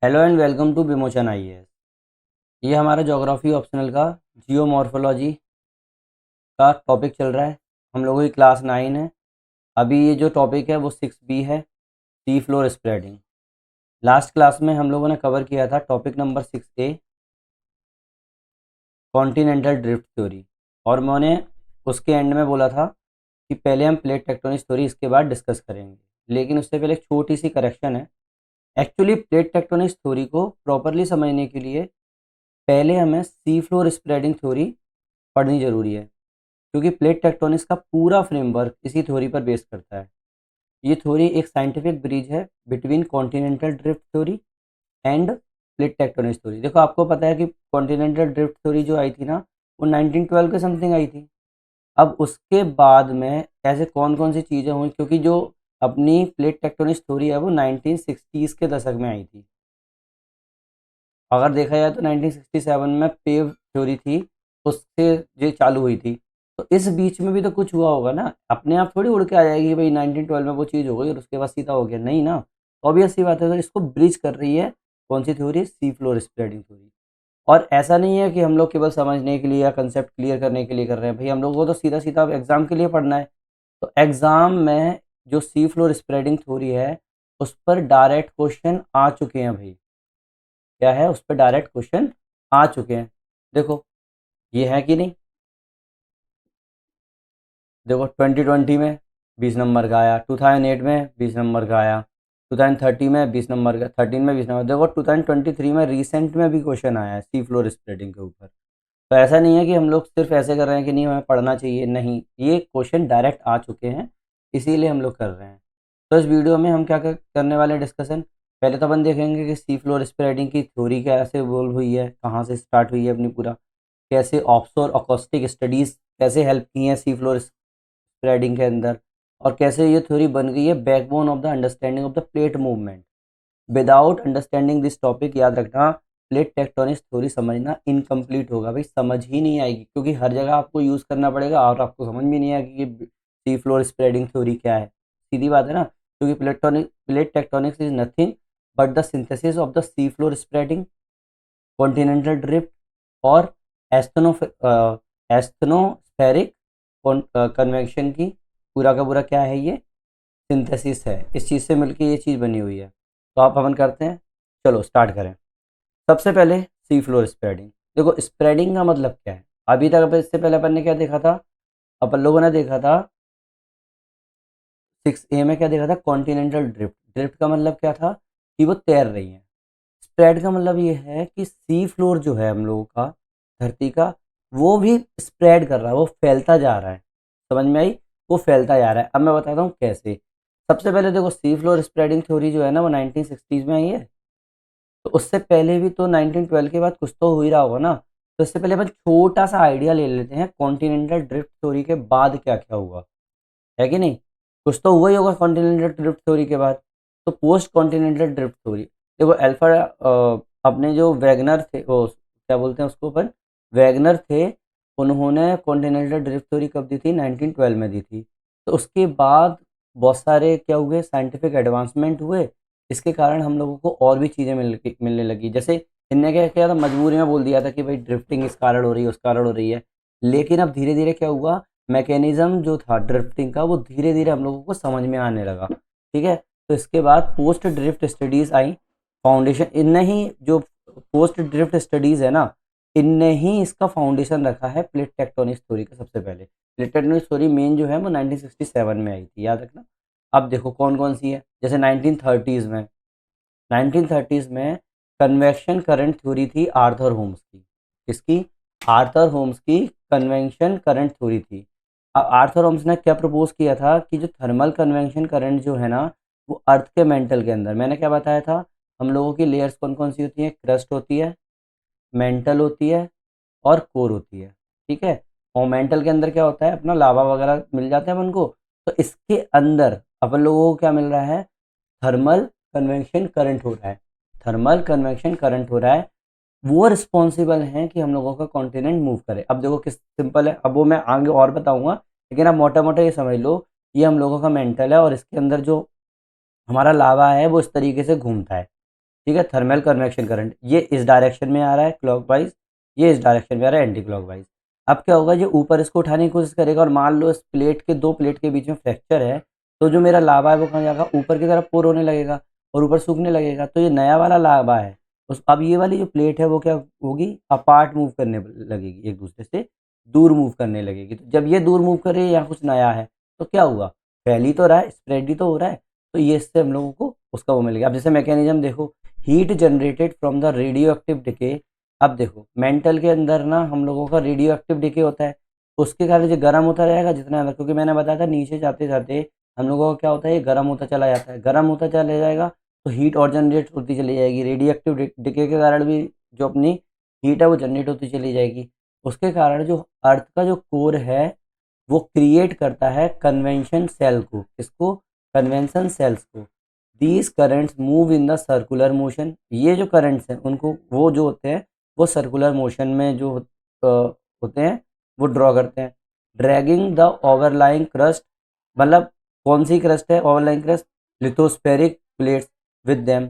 Hello and welcome to विमोचन IAS. ये हमारा ज्योग्राफी ऑप्शनल का जियोमॉर्फोलॉजी का टॉपिक चल रहा है। हम लोगों की क्लास 9 है। अभी ये जो टॉपिक है वो 6B है, सी फ्लोर स्प्रेडिंग। लास्ट क्लास में हम लोगों ने कवर किया था topic number 6A, continental drift theory. और मैंने उसके एंड में बोला था कि पहले हम प्लेट टेक्टोनिक थ्योरी इसके बाद डिस्कस करेंगे, लेकिन उससे पहले एक छोटी सी करेक्शन है। एक्चुअली प्लेट टेक्टोनिक थ्योरी को प्रॉपरली समझने के लिए पहले हमें सी फ्लोर स्प्रेडिंग थ्योरी पढ़नी ज़रूरी है, क्योंकि प्लेट टेक्टोनिक्स का पूरा फ्रेमवर्क इसी थ्योरी पर बेस करता है। ये थ्योरी एक साइंटिफिक ब्रिज है between continental drift theory end plate tectonics theory. देखो, आपको पता है कि कॉन्टिनेंटल ड्रिफ्ट थ्योरी जो आई थी ना, वो 1912 के समथिंग आई थी। अब उसके बाद में ऐसे कौन कौन सी चीज़ें हुई, क्योंकि जो अपनी प्लेट टेक्टोनिक्स थ्योरी है वो 1960s के दशक में आई थी। अगर देखा जाए तो 1967 में पेव थ्योरी थी, उससे ये चालू हुई थी। तो इस बीच में भी तो कुछ हुआ होगा ना, अपने आप थोड़ी उड़ के आ जाएगी भाई 1912 में वो चीज़ हो गई और उसके बाद सीधा हो गया, नहीं ना। तो ऑब्वियस सी बात है, तो इसको ब्रिज कर रही है कौन सी theory, sea floor spreading theory. और ऐसा नहीं है कि हम लोग केवल समझने के लिए या कंसेप्ट क्लियर करने के लिए कर रहे हैं, भाई हम लोग को तो सीधा सीधा एग्जाम के लिए पढ़ना है। तो एग्जाम में जो सी फ्लोर स्प्रेडिंग थ्योरी है उस पर डायरेक्ट क्वेश्चन आ चुके हैं भाई। क्या है, उस पर डायरेक्ट क्वेश्चन आ चुके हैं। देखो, ये है कि नहीं। देखो, 2020 में 20 नंबर का आया, 2008 में 20 नंबर का आया, 2030 में 20 नंबर का, 13 में 20 नंबर। देखो, 2023 में रिसेंट में भी क्वेश्चन आया है सी फ्लोर स्प्रेडिंग के ऊपर। तो ऐसा नहीं है कि हम लोग सिर्फ ऐसे कर रहे हैं कि नहीं हमें पढ़ना चाहिए, नहीं, ये क्वेश्चन डायरेक्ट आ चुके हैं, इसीलिए हम लोग कर रहे हैं। तो इस वीडियो में हम क्या करने वाले हैं डिस्कशन। पहले तो अपन देखेंगे कि सी फ्लोर स्प्रेडिंग की थ्योरी कैसे इवॉल्व हुई है, कहाँ से स्टार्ट हुई है अपनी पूरा, कैसे ऑफशोर अकॉस्टिक स्टडीज़ कैसे हेल्प की हैं सी फ्लोर स्प्रेडिंग के अंदर, और कैसे ये थ्योरी बन गई है backbone of the understanding of the plate movement. Without understanding this topic, याद रखना, प्लेट टेक्टोनिक्स थ्योरी समझना इनकम्प्लीट होगा भाई, समझ ही नहीं आएगी, क्योंकि हर जगह आपको यूज़ करना पड़ेगा और आपको समझ भी नहीं आएगी कि सी फ्लोर स्प्रेडिंग थ्योरी क्या है। सीधी बात है ना, क्योंकि plate tectonics is nothing but the synthesis of the sea floor spreading, continental drift और एस्थनो एस्थनोस्फेरिक कन्वेक्शन की पूरा का पूरा क्या है, ये सिंथेसिस है। इस चीज़ से मिलकर ये चीज़ बनी हुई है। तो आप हवन करते हैं, चलो स्टार्ट करें। सबसे पहले सी फ्लोर स्प्रेडिंग। देखो, स्प्रेडिंग का मतलब क्या है। अभी तक इससे पहले अपन ने क्या देखा था, अपन लोगों ने देखा था 6A में क्या देखा था, कॉन्टिनेंटल ड्रिफ्ट। ड्रिफ्ट का मतलब क्या था कि वो तैर रही है। स्प्रेड का मतलब ये है कि सी फ्लोर जो है हम लोगों का, धरती का, वो भी स्प्रेड कर रहा है, वो फैलता जा रहा है। समझ में आई, वो फैलता जा रहा है। अब मैं बताता हूँ कैसे। सबसे पहले देखो, सी फ्लोर स्प्रेडिंग थ्योरी जो है ना वो 1960s में आई है। तो उससे पहले भी तो 1912 के बाद कुछ तो हो ही रहा होगा ना। तो इससे पहले अपन छोटा सा आइडिया ले लेते हैं कॉन्टिनेंटल ड्रिफ्ट थ्योरी के बाद क्या क्या हुआ, है कि नहीं। कुछ तो हुआ ही होगा कॉन्टिनेंटल ड्रिफ्ट थ्योरी के बाद। तो पोस्ट कॉन्टिनेंटल ड्रिफ्ट थ्योरी, देखो अल्फा, अपने जो वैगनर थे, वो क्या बोलते हैं उसको अपन, वैगनर थे। उन्होंने कॉन्टिनेंटल ड्रिफ्ट थ्योरी कब दी थी, 1912 में दी थी। तो उसके बाद बहुत सारे क्या हुए, साइंटिफिक एडवांसमेंट हुए। इसके कारण हम लोगों को और भी चीज़ें मिलने लगी। जैसे इनने क्या किया था, मजबूरी में बोल दिया था कि भाई ड्रिफ्टिंग इस कारण हो रही है, उस कारण हो रही है। लेकिन अब धीरे धीरे क्या हुआ, मैकेनिज्म जो था ड्रिफ्टिंग का वो धीरे धीरे हम लोगों को समझ में आने लगा। ठीक है। तो इसके बाद पोस्ट ड्रिफ्ट स्टडीज़ आई। फाउंडेशन इनने ही, जो पोस्ट ड्रिफ्ट स्टडीज़ है ना, इनने ही इसका फाउंडेशन रखा है प्लेट टेक्टोनिक थ्योरी का। सबसे पहले प्लेट टेक्टोनिक थ्योरी मेन जो है वो 1967 में आई थी, याद रखना। अब देखो कौन कौन सी है। जैसे 1930s में कन्वेक्शन करंट थ्योरी थी आर्थर होम्स की। किसकी, आर्थर होम्स की कन्वेक्शन करंट थ्योरी थी। अब आर्थर होम्स ने क्या प्रपोज किया था कि जो थर्मल कन्वेक्शन करंट जो है ना, वो अर्थ के मेंटल के अंदर, मैंने क्या बताया था, हम लोगों की लेयर्स कौन कौन सी होती हैं, क्रस्ट होती है, मेंटल होती है और कोर होती है। ठीक है। और मेंटल के अंदर क्या होता है, अपना लावा वगैरह मिल जाता है अपन को। तो इसके अंदर अपन लोगों को क्या मिल रहा है, थर्मल कन्वेक्शन करंट हो रहा है। थर्मल कन्वेक्शन करंट हो रहा है, वो रिस्पॉन्सिबल हैं कि हम लोगों का कॉन्टिनेंट मूव करे। अब देखो किस सिंपल है, अब वो मैं आगे और बताऊंगा, लेकिन अब मोटा मोटा ये समझ लो, ये हम लोगों का मेंटल है और इसके अंदर जो हमारा लावा है वो इस तरीके से घूमता है। ठीक है, थर्मल कन्वेक्शन करंट, ये इस डायरेक्शन में आ रहा है क्लॉकवाइज, ये इस डायरेक्शन में आ रहा है एंटी क्लॉकवाइज। अब क्या होगा, जो ऊपर इसको उठाने की कोशिश करेगा और मान लो इस प्लेट के, दो प्लेट के बीच में फ्रैक्चर है, तो जो मेरा लावा है वो कहाँ जाएगा, ऊपर की तरफ पोर होने लगेगा और ऊपर सूखने लगेगा। तो ये नया वाला लावा है, उस अब ये वाली जो प्लेट है वो क्या होगी, अपार्ट मूव करने लगेगी, एक दूसरे से दूर मूव करने लगेगी। तो जब ये दूर मूव कर रही है, यहाँ कुछ नया है, तो क्या हुआ, फैली तो रहा है, स्प्रेड ही तो हो रहा है। तो ये इससे हम लोगों को उसका वो मिल गया। अब जैसे मैकेनिज्म देखो, heat generated from the radio active decay. अब देखो मेंटल के अंदर ना हम लोगों का रेडियो एक्टिव डिके होता है, उसके कारण जो गर्म होता रहेगा जितना अंदर, क्योंकि मैंने बताया था नीचे जाते जाते हम लोगों का क्या होता है, ये गर्म होता चला जाता है, गर्म होता चला जाएगा तो हीट और जनरेट होती चली जाएगी, रेडियो एक्टिव डिके के कारण भी जो अपनी हीट है वो जनरेट होती चली जाएगी। उसके कारण जो अर्थ का जो कोर है वो क्रिएट करता है कन्वेंशन सेल को, किसको, कन्वेंशन सेल्स को। These currents move in the circular motion, ये जो करंट्स हैं उनको वो जो होते हैं वो सर्कुलर मोशन में जो होते हैं वो ड्रॉ करते हैं। ड्रैगिंग द ओवरलाइंग क्रस्ट, मतलब कौन सी क्रस्ट है, overlying crust, lithospheric plates with them.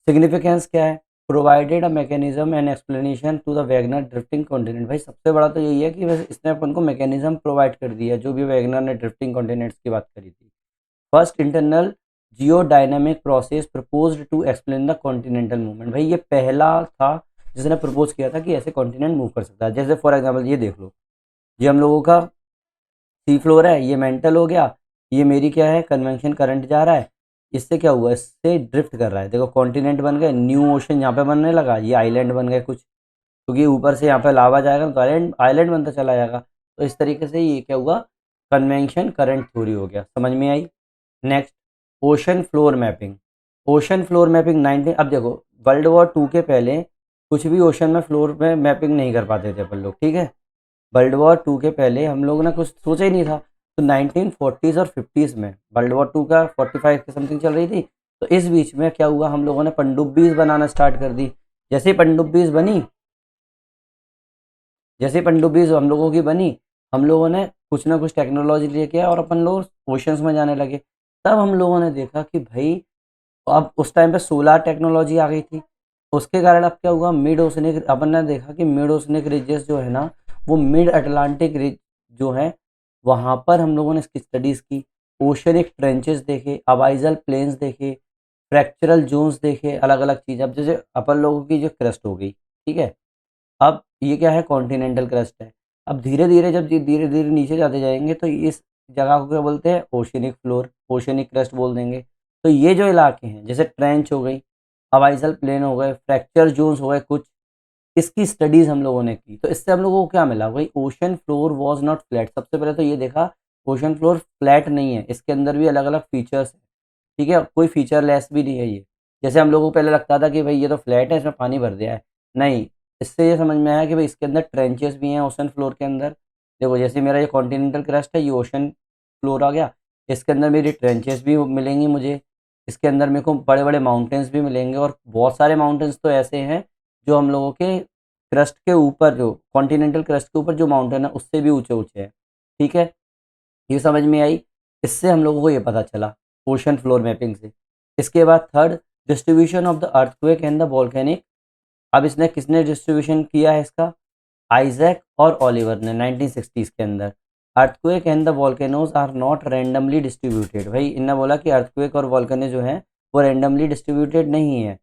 Significance क्या है, provided a mechanism and explanation to the Wegener drifting continent. भाई सबसे बड़ा तो यही है कि बस इसने अपन को मैकेनिज्म प्रोवाइड कर दिया, जो भी वैगनर ने ड्रिफ्टिंग कॉन्टिनेंट्स की बात करी थी। First internal geodynamic process proposed to explain the continental movement. भाई ये पहला था जिसने प्रपोज किया था कि ऐसे कॉन्टिनेंट मूव कर सकता है। जैसे फॉर एग्जांपल ये देख लो, ये हम लोगों का सी फ्लोर है, ये मेंटल हो गया, ये मेरी क्या है, कन्वेंशन करंट जा रहा है, इससे क्या हुआ, इससे ड्रिफ्ट कर रहा है। देखो कॉन्टिनेंट बन गए, न्यू ओशन यहाँ पे बनने लगा, ये आइलैंड बन गए कुछ, क्योंकि ऊपर से यहाँ पे लावा जाएगा तो आइलैंड आइलैंड बनता चला जाएगा। तो इस तरीके से ये क्या हुआ, कन्वेंशन करंट थ्योरी हो गया, समझ में आई। Next, ocean floor mapping. Ocean floor mapping 19, अब देखो वर्ल्ड वॉर 2 के पहले कुछ भी ओशन में फ्लोर में मैपिंग नहीं कर पाते थे अपन लोग, ठीक है। वर्ल्ड वॉर 2 के पहले हम लोगों ने कुछ सोचा ही नहीं था। तो 1940s और 50s में, वर्ल्ड वॉर 2 का 45 के समथिंग चल रही थी, तो इस बीच में क्या हुआ, हम लोगों ने पनडुब्बीज बनाना स्टार्ट कर दी। जैसे ही पनडुब्बीज बनी, जैसे पनडुब्बीज हम लोगों की बनी, हम लोगों ने कुछ ना कुछ टेक्नोलॉजी लेके आए और अपन लोग ओशंस में जाने लगे। तब हम लोगों ने देखा कि भाई अब उस टाइम पे सोलार टेक्नोलॉजी आ गई थी। उसके कारण अब क्या हुआ, मिड ओशनिक, अपन ने देखा कि मिड ओशनिक रिजेस जो है ना, वो मिड अटलांटिक रिज जो है, वहाँ पर हम लोगों ने इसकी स्टडीज़ की। ओशनिक ट्रेंचेस देखे, अबाइजल प्लेन्स देखे, फ्रैक्चरल जोन्स देखे, अलग अलग चीज़। अब जैसे अपन लोगों की जो क्रस्ट हो गई, ठीक है, अब ये क्या है, कॉन्टिनेंटल क्रस्ट है। अब धीरे धीरे जब धीरे धीरे नीचे जाते जाएंगे तो इस जगह को क्या बोलते हैं, ओशनिक फ्लोर, ओशनिक क्रस्ट बोल देंगे। तो ये जो इलाके हैं, जैसे ट्रेंच हो गई, अबाइजल प्लेन हो गए, फ्रैक्चर जोन्स हो गए कुछ, इसकी स्टडीज हम लोगों ने की। तो इससे हम लोगों को क्या मिला, भाई ocean floor was not flat. सबसे पहले तो ये देखा, ओशन फ्लोर फ्लैट नहीं है, इसके अंदर भी अलग अलग फीचर्स हैं, ठीक है, कोई फीचर लेस भी नहीं है ये। जैसे हम लोगों को पहले लगता था कि भाई ये तो फ्लैट है, इसमें पानी भर दिया है, नहीं, इससे ये समझ में आया कि भाई इसके अंदर ट्रेंचेस भी हैं ओशन फ्लोर के अंदर। देखो जैसे मेरा ये कॉन्टिनेंटल क्रस्ट है, ये ओशन फ्लोर आ गया, इसके अंदर मेरी ट्रेंचेस भी मिलेंगी मुझे, इसके अंदर मेरे को बड़े बड़े माउंटेन्स भी मिलेंगे, और बहुत सारे माउंटेन्स तो ऐसे हैं जो हम लोगों के क्रस्ट के ऊपर, जो कॉन्टिनेंटल क्रस्ट के ऊपर जो माउंटेन है उससे भी ऊंचे ऊंचे हैं, ठीक है। ये समझ में आई, इससे हम लोगों को ये पता चला ओशन फ्लोर मैपिंग से। इसके बाद third, distribution of the earthquake and the volcanic. अब इसने किसने डिस्ट्रीब्यूशन किया है इसका, आइजैक और ओलिवर ने 1960s के अंदर। Earthquake and the volcanoes are not randomly distributed. भाई इन्होंने बोला कि अर्थक्वेक और वॉल्केनो जो हैं वो रैंडमली डिस्ट्रीब्यूटेड नहीं है,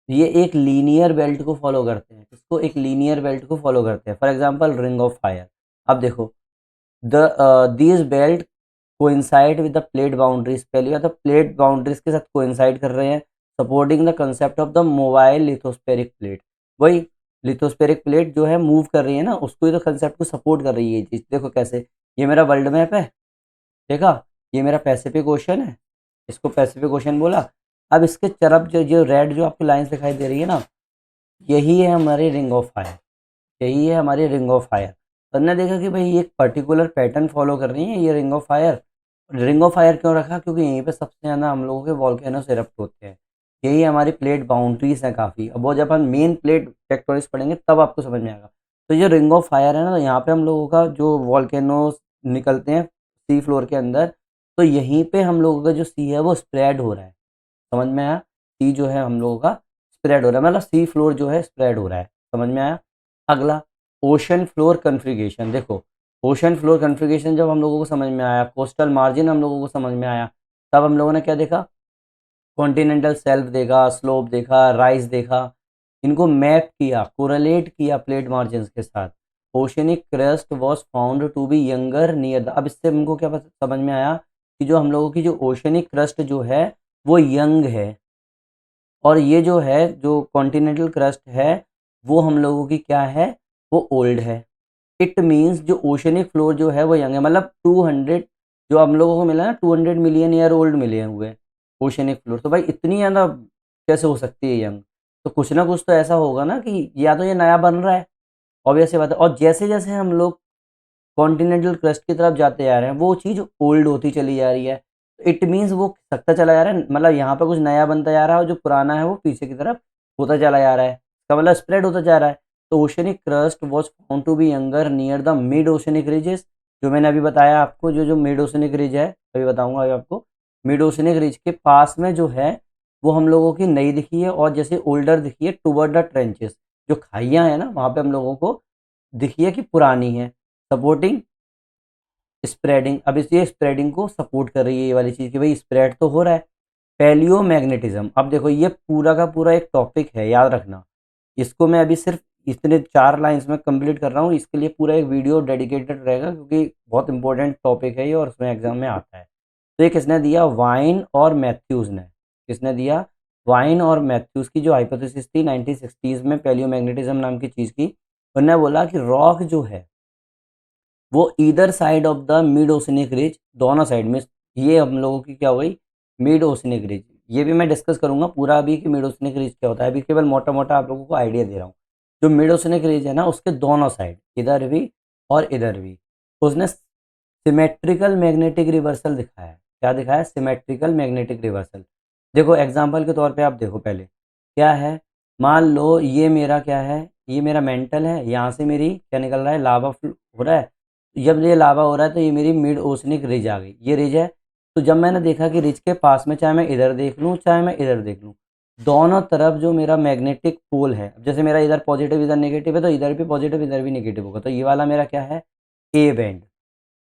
ये एक लीनियर बेल्ट को फॉलो करते हैं। इसको एक लीनियर बेल्ट को फॉलो करते हैं, for example ring of fire. अब देखो the these belt coincide with the plate boundaries. पहली बात तो प्लेट बाउंड्रीज के साथ कोइंसाइड कर रहे हैं, supporting the concept of the mobile lithospheric plate. वही लिथोस्फेरिक प्लेट जो है मूव कर रही है ना, उसको ही तो कंसेप्ट को सपोर्ट कर रही है ये चीज़। देखो कैसे, ये मेरा वर्ल्ड मैप है, देखा, ये मेरा पैसिफिक ओशन है, इसको पैसिफिक ओशन बोला। अब इसके तरफ जो रेड जो आपको लाइंस दिखाई दे रही है ना, यही है हमारी रिंग ऑफ फायर, यही है हमारी रिंग ऑफ फायर। तो हमने देखा कि भाई ये एक पर्टिकुलर पैटर्न फॉलो कर रही है ये ring of fire. Ring of fire क्यों रखा, क्योंकि यहीं पे सबसे ज़्यादा हम लोगों के वॉल्केनोस इरप्ट होते हैं, यही हमारी प्लेट बाउंड्रीज हैं काफ़ी। अब वो जब हम मेन प्लेट टेक्टोनिक्स पढ़ेंगे तब आपको समझ में आएगा। तो ये रिंग ऑफ फायर है ना, तो यहाँ पे हम लोगों का जो वॉल्केनोस निकलते हैं सी फ्लोर के अंदर, तो यहीं पे हम लोगों का जो सी है वो स्प्रेड हो रहा है, समझ में आया। सी जो है हम लोगों का स्प्रेड हो रहा है, मतलब सी फ्लोर जो है स्प्रेड हो रहा है। समझ में आया? अगला ओशन फ्लोर कन्फिगरेशन। देखो ओशन फ्लोर कन्फिगरेशन जब हम लोगों को समझ में आया, कोस्टल मार्जिन हम लोगों को समझ में आया, तब हम लोगों ने क्या देखा, कॉन्टिनेंटल शेल्फ देखा, स्लोप देखा, राइज देखा, इनको मैप किया, कोरिलेट किया प्लेट मार्जिन के साथ। Oceanic crust was found to be younger near the, अब इससे हमको क्या समझ में आया कि जो हम लोगों की जो ओशनिक क्रस्ट जो है वो यंग है, और ये जो है जो कॉन्टिनेंटल क्रस्ट है वो हम लोगों की क्या है, वो ओल्ड है। इट मीन्स जो ओशनिक फ्लोर जो है वो यंग है, मतलब 200 जो हम लोगों को मिला ना, 200 मिलियन ईयर ओल्ड मिले हुए ओशनिक फ्लोर। तो भाई इतनी ज़्यादा कैसे हो सकती है यंग? तो कुछ ना कुछ तो ऐसा होगा ना कि या तो ये नया बन रहा है, ऑब्वियस सी बात है। और जैसे जैसे हम लोग कॉन्टिनेंटल क्रस्ट की तरफ जाते जा रहे हैं वो चीज़ ओल्ड होती चली जा रही है। इट मीन्स वो सकता चला जा रहा है, मतलब यहाँ पर कुछ नया बनता जा रहा है और जो पुराना है वो पीछे की तरफ होता चला जा रहा है, इसका मतलब स्प्रेड होता जा रहा है। तो oceanic crust was found to be younger near the mid oceanic ridges, जो मैंने अभी बताया आपको, जो जो मिड ओशनिक रिज है, अभी बताऊंगा अभी आपको। मिड ओशनिक रिज के पास में जो है वो हम लोगों की नई दिखी है, और जैसे ओल्डर दिखी है टूवर्ड द ट्रेंचेस, जो खाइयाँ हैं ना वहाँ पे हम लोगों को दिखी है कि पुरानी है, सपोर्टिंग स्प्रेडिंग। अब इस ये स्प्रेडिंग को सपोर्ट कर रही है ये वाली चीज़ कि भाई स्प्रेड तो हो रहा है। पैलियो मैग्नेटिज्म, अब देखो ये पूरा का पूरा एक टॉपिक है, याद रखना। इसको मैं अभी सिर्फ इतने 4 लाइंस में कंप्लीट कर रहा हूँ, इसके लिए पूरा एक वीडियो डेडिकेटेड रहेगा क्योंकि बहुत इंपॉर्टेंट टॉपिक है ये और उसमें एग्जाम में आता है। तो ये किसने दिया, वाइन और मैथ्यूज ने। किसने दिया, वाइन और मैथ्यूज की जो हाइपोथेसिस थी 1960s में पैलियो मैग्नेटिज्म नाम की चीज़ की। उन्होंने बोला कि रॉक जो है वो either side of the mid oceanic ridge, दोनों साइड में, ये हम लोगों की क्या हो गई, मिड ओशनिक रिज। ये भी मैं डिस्कस करूंगा पूरा अभी कि मिड ओशनिक रिज क्या होता है, अभी केवल मोटा मोटा आप लोगों को आइडिया दे रहा हूँ। जो मिड ओशनिक रिज है ना उसके दोनों साइड, इधर भी और इधर भी, उसने सिमेट्रिकल मैग्नेटिक रिवर्सल दिखाया है। क्या दिखाया है, सिमेट्रिकल मैग्नेटिक रिवर्सल। देखो एग्जाम्पल के तौर पे आप देखो, पहले क्या है, मान लो ये मेरा क्या है, ये मेरा मेंटल है, यहाँ से मेरी क्या निकल रहा है, लावा हो रहा है। जब ये लावा हो रहा है तो ये मेरी मिड ओशनिक रिज आ गई, ये रिज है। तो जब मैंने देखा कि रिज के पास में, चाहे मैं इधर देख लूँ चाहे मैं इधर देख लूँ, दोनों तरफ जो मेरा मैग्नेटिक पोल है, जैसे मेरा इधर पॉजिटिव इधर नेगेटिव है तो इधर भी पॉजिटिव इधर भी नेगेटिव होगा, तो ये वाला मेरा क्या है, ए बैंड।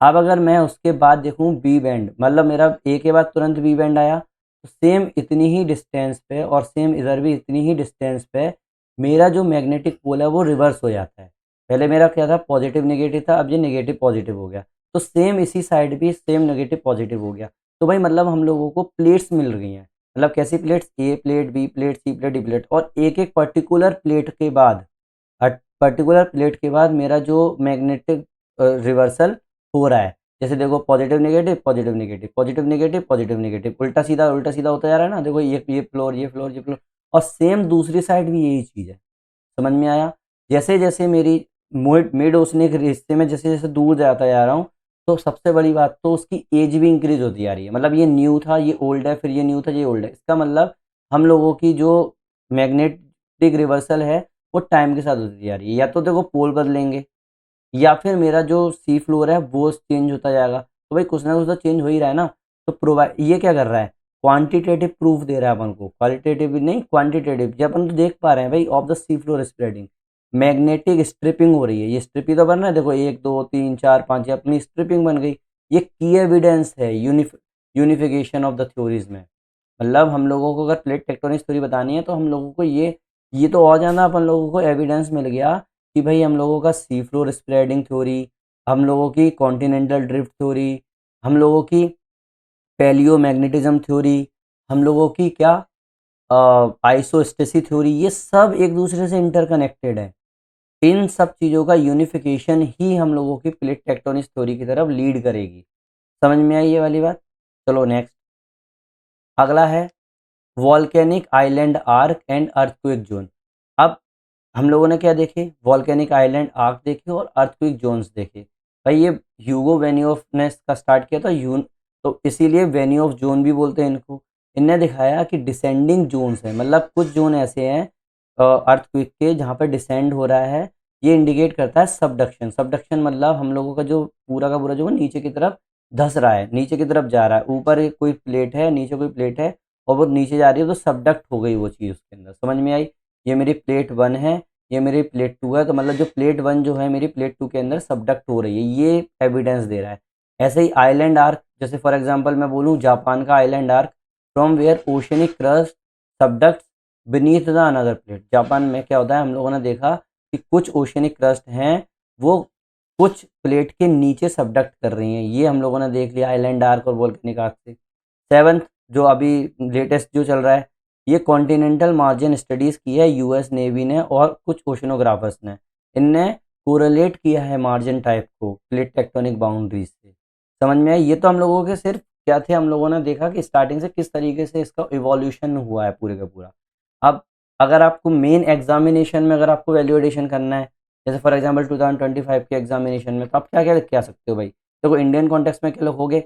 अब अगर मैं उसके बाद देखूँ बी बैंड, मतलब मेरा ए के बाद तुरंत बी बैंड आया, तो सेम इतनी ही डिस्टेंस पे और सेम इधर भी इतनी ही डिस्टेंस पे मेरा जो मैग्नेटिक पोल है वो रिवर्स हो जाता है। पहले मेरा क्या था, पॉजिटिव नेगेटिव था, अब ये नेगेटिव पॉजिटिव हो गया। तो सेम इसी साइड भी सेम नेगेटिव पॉजिटिव हो गया। तो भाई मतलब हम लोगों को प्लेट्स मिल रही हैं, मतलब कैसी प्लेट्स, ए प्लेट, बी प्लेट, सी प्लेट, डी प्लेट, और एक एक पर्टिकुलर प्लेट के बाद, पर्टिकुलर प्लेट के बाद मेरा जो मैग्नेटिक रिवर्सल हो रहा है। जैसे देखो positive negative positive negative positive negative positive negative, उल्टा सीधा होता जा रहा है ना। देखो ये फ्लोर ये फ्लोर ये फ्लोर, और सेम दूसरी साइड भी यही चीज़ है। समझ में आया? जैसे जैसे मेरी मिड ओशनिक रिश्ते में जैसे जैसे दूर जाता जा रहा हूँ, तो सबसे बड़ी बात तो उसकी एज भी इंक्रीज होती जा रही है। मतलब ये न्यू था ये ओल्ड है, फिर ये न्यू था ये ओल्ड है, इसका मतलब हम लोगों की जो मैग्नेटिक रिवर्सल है वो टाइम के साथ होती जा रही है। या तो देखो पोल बदलेंगे, या फिर मेरा जो सी फ्लोर है वो चेंज होता जाएगा। तो भाई कुछ ना कुछ तो चेंज हो ही रहा है ना। तो प्रोवाइड ये क्या कर रहा है, क्वांटिटेटिव प्रूफ दे रहा है अपन को, क्वालिटेटिव नहीं क्वांटिटेटिव। जब अपन तो देख पा रहे हैं भाई of the sea floor spreading, magnetic striping हो रही है, ये स्ट्रिप ही तो बन रहा है। देखो 1 2 3 4 5 ये अपनी स्ट्रिपिंग बन गई। ये की एविडेंस है यूनिफिकेशन ऑफ द थ्योरीज में। मतलब हम लोगों को अगर प्लेट टेक्टोनिक थ्योरी बतानी है तो हम लोगों को ये तो और ज़्यादा अपन लोगों को एविडेंस मिल गया कि भाई हम लोगों का सी फ्लोर स्प्रेडिंग थ्योरी, हम लोगों की कॉन्टिनेंटल ड्रिफ्ट थ्योरी, हम लोगों की पैलियो मैग्नेटिज्म थ्योरी, हम लोगों की क्या आइसोस्टेसी थ्योरी, ये सब एक दूसरे से इंटरकनेक्टेड है। इन सब चीज़ों का यूनिफिकेशन ही हम लोगों की प्लेट टेक्टोनिक थ्योरी की तरफ लीड करेगी। समझ में आई ये वाली बात? चलो नेक्स्ट, अगला है volcanic island arc and earthquake zone. अब हम लोगों ने क्या देखे, वॉल्केनिक आइलैंड आर्क देखे और अर्थक्वेक जोन्स देखे। भाई ये ह्यूगो वेन्यूऑफ ने का स्टार्ट किया था यून, तो इसीलिए वेन्यूऑफ जोन भी बोलते हैं इनको। इनने दिखाया कि डिसेंडिंग जोन्स हैं, मतलब कुछ जोन ऐसे हैं अर्थक्वेक के जहाँ पर डिसेंड हो रहा है। ये इंडिकेट करता है सबडक्शन। सबडक्शन मतलब हम लोगों का जो पूरा का पूरा जो नीचे की तरफ धस रहा है, नीचे की तरफ जा रहा है। ऊपर एक कोई प्लेट है, नीचे कोई प्लेट है, और वो नीचे जा रही है तो सबडक्ट हो गई वो चीज़ उसके अंदर, समझ में आई। ये मेरी प्लेट 1 है, ये मेरी प्लेट 2 है, तो मतलब जो प्लेट 1 जो है मेरी प्लेट 2 के अंदर सबडक्ट हो रही है, ये एविडेंस दे रहा है। ऐसे ही आइलैंड आर्क, जैसे फॉर एग्जांपल मैं बोलूँ जापान का island arc, from where oceanic crust subduct beneath the another plate. Japan में क्या होता है, हम लोगों ने देखा कि कुछ ओशनिक क्रस्ट हैं वो कुछ प्लेट के नीचे सबडक्ट कर रही हैं, ये हम लोगों ने देख लिया आइलैंड आर्क और वोल्केनिक आर्क से। सेवंथ जो अभी लेटेस्ट जो चल रहा है, ये कॉन्टिनेंटल मार्जिन स्टडीज़ की है यूएस नेवी ने और कुछ ओशनोग्राफर्स ने। इनने कोरिलेट किया है मार्जिन टाइप को प्लेट टेक्टोनिक बाउंड्रीज से, समझ में आया। ये तो हम लोगों के सिर्फ क्या थे, हम लोगों ने देखा कि स्टार्टिंग से किस तरीके से इसका इवोल्यूशन हुआ है पूरे का पूरा। अब अगर आपको मेन एग्जामिनेशन में अगर आपको वैल्यूएशन करना है, जैसे फॉर एग्जांपल 2025 के एग्जामिनेशन में, तो आप क्या क्या लिख के आ सकते हो भाई। देखो इंडियन कॉन्टेक्स्ट में क्या लिखोगे,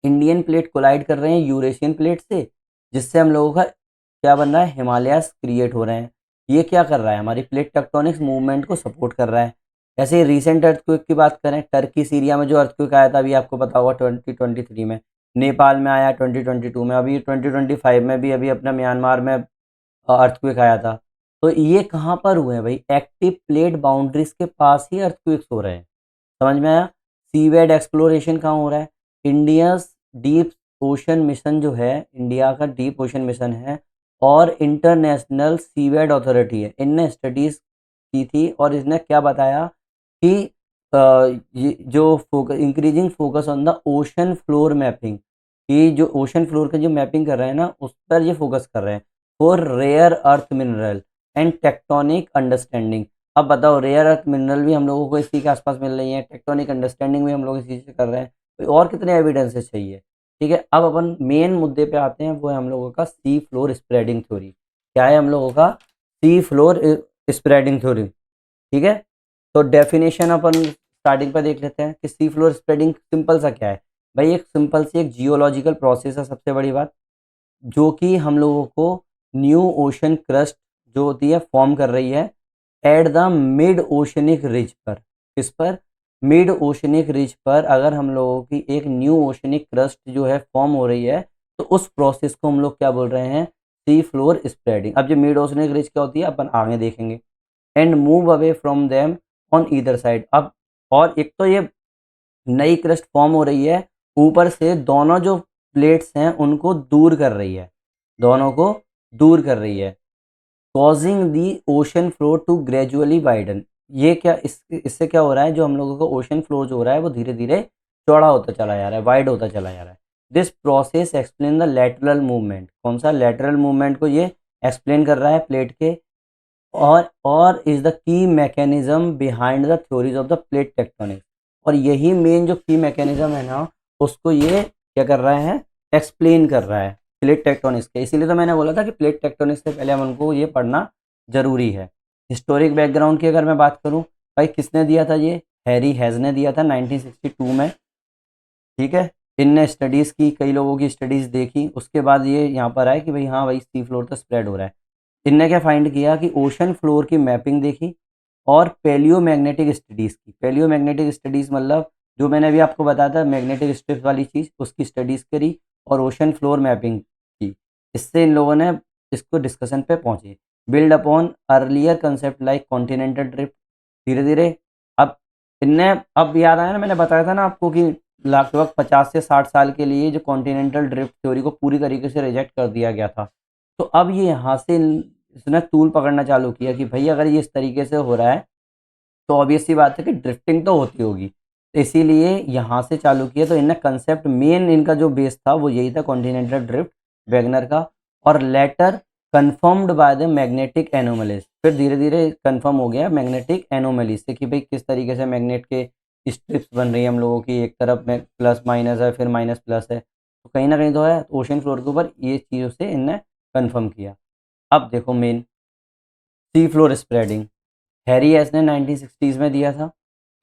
इंडियन प्लेट कोलाइड कर रहे हैं यूरेशियन प्लेट से, जिससे हम लोगों का क्या बन रहा है, हिमालयास क्रिएट हो रहे हैं। ये क्या कर रहा है, हमारी प्लेट टेक्टोनिक्स मूवमेंट को सपोर्ट कर रहा है। ऐसे ही रिसेंट अर्थक्वेक की बात करें, टर्की सीरिया में जो अर्थक्वेक आया था अभी आपको पता होगा 2023 में, नेपाल में आया 2022 में, अभी 2025 में भी अभी अपना म्यांमार में अर्थक्वेक आया था। तो ये कहाँ पर हुए हैं भाई, एक्टिव प्लेट बाउंड्रीज के पास ही अर्थक्वेक्स हो रहे हैं, समझ में आया। सीवेड एक्सप्लोरेशन कहाँ हो रहा है, इंडिया डीप ओशन मिशन जो है, इंडिया का डीप ओशन मिशन है और इंटरनेशनल सीवेड अथॉरिटी है, इनने स्टडीज की थी और इसने क्या बताया कि ये जो focus increasing focus on the ocean floor mapping, कि जो ओशन फ्लोर का जो मैपिंग कर रहे हैं ना उस पर ये फोकस कर रहे हैं for rare earth mineral and tectonic understanding. अब बताओ, रेयर अर्थ मिनरल भी हम लोगों को इसी के आसपास मिल रही है, टेक्टोनिक अंडरस्टैंडिंग भी हम लोग इसी से कर रहे हैं, तो और कितने एविडेंसेस चाहिए। ठीक है, अब अपन मेन मुद्दे पे आते हैं, वो है हम लोगों का सी फ्लोर स्प्रेडिंग थ्योरी। क्या है हम लोगों का, सी फ्लोर स्प्रेडिंग थ्योरी। ठीक है, तो डेफिनेशन अपन स्टार्टिंग पर देख लेते हैं कि सी फ्लोर स्प्रेडिंग सिंपल सा क्या है भाई, एक सिंपल सी एक जियोलॉजिकल प्रोसेस है सबसे बड़ी बात, जो कि हम लोगों को न्यू ओशन क्रस्ट जो होती है फॉर्म कर रही है at the mid oceanic ridge पर। किस पर, मिड ओशनिक रिज पर अगर हम लोगों की एक न्यू ओशनिक क्रस्ट जो है फॉर्म हो रही है, तो उस प्रोसेस को हम लोग क्या बोल रहे हैं, सी फ्लोर स्प्रेडिंग। अब जो मिड ओशनिक रिज क्या होती है अपन आगे देखेंगे। And move away from them on either side. अब और एक तो ये नई क्रस्ट फॉर्म हो रही है, ऊपर से दोनों जो प्लेट्स हैं उनको दूर कर रही है, दोनों को दूर कर रही है, causing the ocean floor to gradually widen. ये क्या इससे क्या हो रहा है, जो हम लोगों का ओशन फ्लोर जो हो रहा है वो धीरे धीरे चौड़ा होता चला जा रहा है, वाइड होता चला जा रहा है। This process explain the lateral movement. कौन सा, लेटरल मूवमेंट को ये एक्सप्लेन कर रहा है प्लेट के, और is the key mechanism behind the theories of the plate tectonics. और यही मेन जो की मैकेनिज्म है ना, उसको ये क्या कर रहा है, एक्सप्लेन कर रहा है प्लेट टेक्टोनिक्स के। इसीलिए तो मैंने बोला था कि प्लेट टेक्टोनिक्स से पहले हम उनको ये पढ़ना जरूरी है। हिस्टोरिक बैकग्राउंड की अगर मैं बात करूं, भाई किसने दिया था ये, हैरी हेज ने दिया था 1962 में। ठीक है, इनने स्टडीज़ की, कई लोगों की स्टडीज़ देखी, उसके बाद ये यहाँ पर आए कि भाई हाँ भाई सी फ्लोर तो स्प्रेड हो रहा है। इनने क्या फाइंड किया कि ओशन फ्लोर की मैपिंग देखी और पैलियोमैग्नेटिक स्टडीज़ की। पैलियोमैग्नेटिक स्टडीज़ मतलब जो मैंने अभी आपको बताया था मैग्नेटिक स्ट्रिप वाली चीज़, उसकी स्टडीज़ करी और ओशन फ्लोर मैपिंग की। इससे इन लोगों ने इसको डिस्कशन पे पहुंचे, build upon earlier concept like continental drift. धीरे धीरे अब इनने, अब याद आया ना मैंने बताया था ना आपको कि लगभग 50 से 60 साल के लिए जो कॉन्टिनेंटल ड्रिफ्ट थ्योरी को पूरी तरीके से रिजेक्ट कर दिया गया था। तो अब ये यहाँ से इसने तूल पकड़ना चालू किया कि भाई अगर ये इस तरीके से हो रहा है तो ऑब्वियस सी बात है कि ड्रिफ्टिंग तो होती होगी, तो इसीलिए यहाँ से चालू किया। तो इनने कंसेप्ट मेन इनका जो बेस था वो यही था कॉन्टिनेंटल ड्रिफ्ट वैगनर का, और later confirmed by the magnetic anomalies. फिर धीरे धीरे कन्फर्म हो गया मैग्नेटिक एनोमलीज से कि भाई किस तरीके से मैग्नेट के स्ट्रिप्स बन रही है हम लोगों की, एक तरफ में प्लस माइनस है फिर माइनस प्लस है, तो कहीं ना कहीं तो है ओशन फ्लोर के ऊपर, ये चीज़ों से इनने कन्फर्म किया। अब देखो मेन सी फ्लोर स्प्रेडिंग, हैरी एस ने 1960s में दिया था।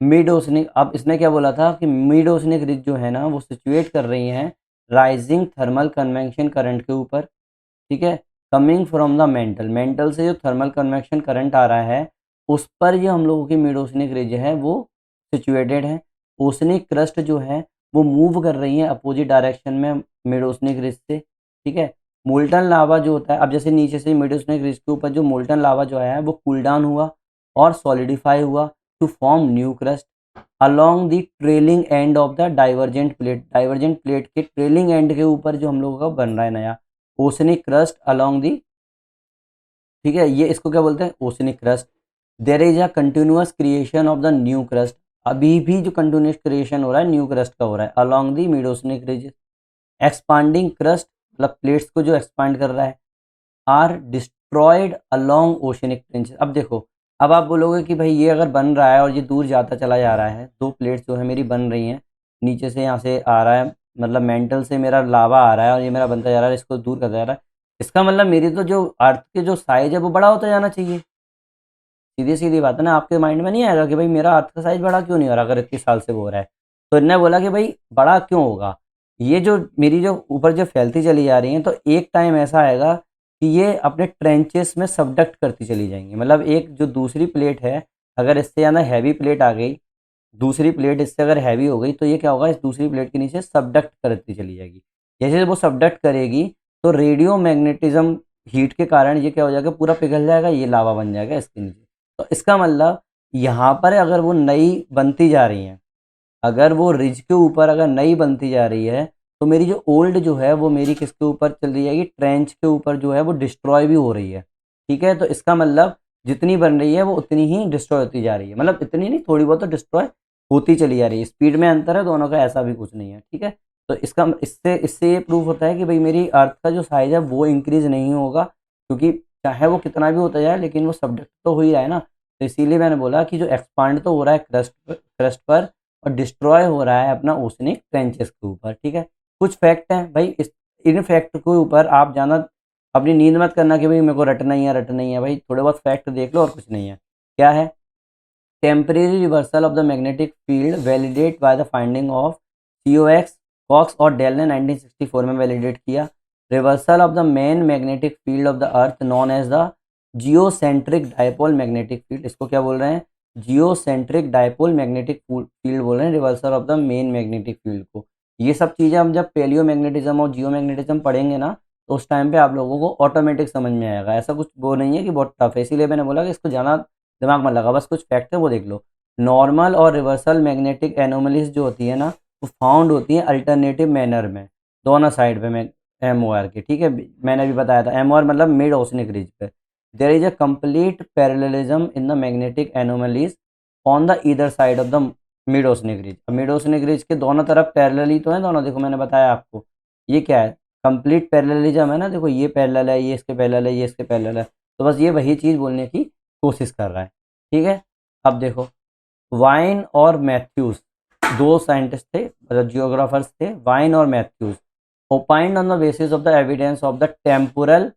मिड ओशनिक, अब इसने क्या बोला था कि मिड ओशनिक रिज जो है ना वो सिचुएट कर रही हैं राइजिंग थर्मल कन्वेक्शन करंट के ऊपर। ठीक है, coming from the mental, mental से जो थर्मल कन्वेक्शन करंट आ रहा है उस पर जो हम लोगों की मिड ओशनिक रिज है वो सिचुएटेड है। ओशनिक क्रस्ट जो है वो मूव कर रही है अपोजिट डायरेक्शन में मिड ओशनिक रिज से। ठीक है, मोल्टन लावा जो होता है, अब जैसे नीचे से मेडोसनिक रिज के ऊपर जो मोल्टन लावा जो आया है वो कूल डाउन हुआ और सॉलिडिफाई हुआ to form new crust along the trailing end of the divergent plate. Divergent plate के ट्रेलिंग एंड के ऊपर जो हम लोगों का बन रहा है नया ओशनिक क्रस्ट अलोंग दी, ठीक है, ये इसको क्या बोलते हैं, oceanic crust. There is a continuous creation of the new crust, अभी भी जो कंटिन्यूअस क्रिएशन हो रहा है न्यू क्रस्ट का हो रहा है along the mid oceanic ridge. Expanding crust मतलब प्लेट्स को जो एक्सपांड कर रहा है, are destroyed along oceanic trenches. अब देखो, अब आप बोलोगे कि भाई ये अगर बन रहा है और ये दूर जाता चला जा रहा है, दो प्लेट्स जो है मेरी बन रही हैं, नीचे से यहाँ से आ रहा है, मतलब मेंटल से मेरा लावा आ रहा है और ये मेरा बनता जा रहा है, इसको दूर करता जा रहा है, इसका मतलब मेरी तो जो अर्थ के जो साइज है वो बड़ा होता जाना चाहिए। सीधी सीधी बात है ना, आपके माइंड में नहीं आएगा कि भाई मेरा अर्थ का साइज बड़ा क्यों नहीं हो रहा अगर इतने साल से वो हो रहा है। तो इन्होंने बोला कि भाई बड़ा क्यों होगा, ये जो मेरी जो ऊपर जो फैलती चली जा रही है, तो एक टाइम ऐसा आएगा कि ये अपने ट्रेंचेस में सबडक्ट करती चली जाएंगी। मतलब एक जो दूसरी प्लेट है, अगर इससे ज़्यादा हैवी प्लेट आ गई, दूसरी प्लेट इससे अगर हैवी हो गई, तो ये क्या होगा, इस दूसरी प्लेट के नीचे सबडक्ट करती चली जाएगी। जैसे वो सबडक्ट करेगी तो रेडियो मैग्नेटिज्म हीट के कारण ये क्या हो जाएगा, पूरा पिघल जाएगा, ये लावा बन जाएगा इसके नीचे। तो इसका मतलब यहाँ पर अगर वो नई बनती जा रही है, अगर वो रिज के ऊपर अगर नई बनती जा रही है, तो मेरी जो ओल्ड जो है वो मेरी किसके ऊपर चल रही जाएगी, ट्रेंच के ऊपर जो है वो डिस्ट्रॉय भी हो रही है। ठीक है, तो इसका मतलब जितनी बन रही है वो उतनी ही डिस्ट्रॉय होती जा रही है, मतलब इतनी नहीं, थोड़ी बहुत तो डिस्ट्रॉय होती चली जा रही है। स्पीड में अंतर है दोनों का, ऐसा भी कुछ नहीं है। ठीक है, तो इसका इससे इससे ये प्रूफ होता है कि भाई मेरी अर्थ का जो साइज है वो इंक्रीज नहीं होगा, क्योंकि चाहे वो कितना भी होता जाए लेकिन वो सब्जेक्ट तो हो ही रहा है ना। तो इसीलिए मैंने बोला कि जो एक्सपांड तो हो रहा है क्रस्ट पर और डिस्ट्रॉय हो रहा है अपना ओसनिक ट्रेंचेस के ऊपर। ठीक है, कुछ फैक्ट हैं भाई, इन फैक्ट के ऊपर आप जाना, अपनी नींद मत करना कि भाई मेरे को रटना ही है भाई, थोड़े बहुत फैक्ट देख लो और कुछ नहीं है। क्या है, temporary reversal of the magnetic field validated by the finding of COX Cox और डेल ने 1964 में वैलिडेट किया। Reversal of the main magnetic field of the earth known as the geocentric dipole magnetic field, इसको क्या बोल रहे हैं, geocentric dipole magnetic field बोल रहे हैं reversal of the main magnetic field को। ये सब चीज़ें हम जब पेलियो मैग्नेटिज्म और जियो मैग्नेटिज्म पढ़ेंगे ना, तो उस टाइम पे आप लोगों को ऑटोमेटिक समझ में आएगा। ऐसा कुछ वो नहीं है कि बहुत टफ है, इसीलिए मैंने बोला कि इसको ज़्यादा दिमाग मत लगा, बस कुछ फैक्ट है वो देख लो। नॉर्मल और रिवर्सल मैग्नेटिक एनोमलीज जो होती है ना, वो फाउंड होती है अल्टरनेटिव मैनर में, दोनों साइड पे में MOR के। ठीक है, मैंने भी बताया था MOR मतलब मिड ओसनिक रिज पे। There is a complete parallelism in the magnetic anomalies on the either side of the mid oceanic ridge. अब मिड ओसनिक रिज के दोनों तरफ पैरेलल ही तो है दोनों, देखो मैंने बताया आपको, ये क्या है, कंप्लीट पैरेललिज्म है ना, देखो ये पैरेलल है, ये इसके पैरेलल है, ये इसके पैरेलल है, तो बस ये वही चीज़ बोलने की कोशिश कर रहा है। ठीक है, अब देखो, वाइन और मैथ्यूज दो साइंटिस्ट थे, मतलब जियोग्राफर्स थे, वाइन और Matthews, opined on the basis of the evidence of the temporal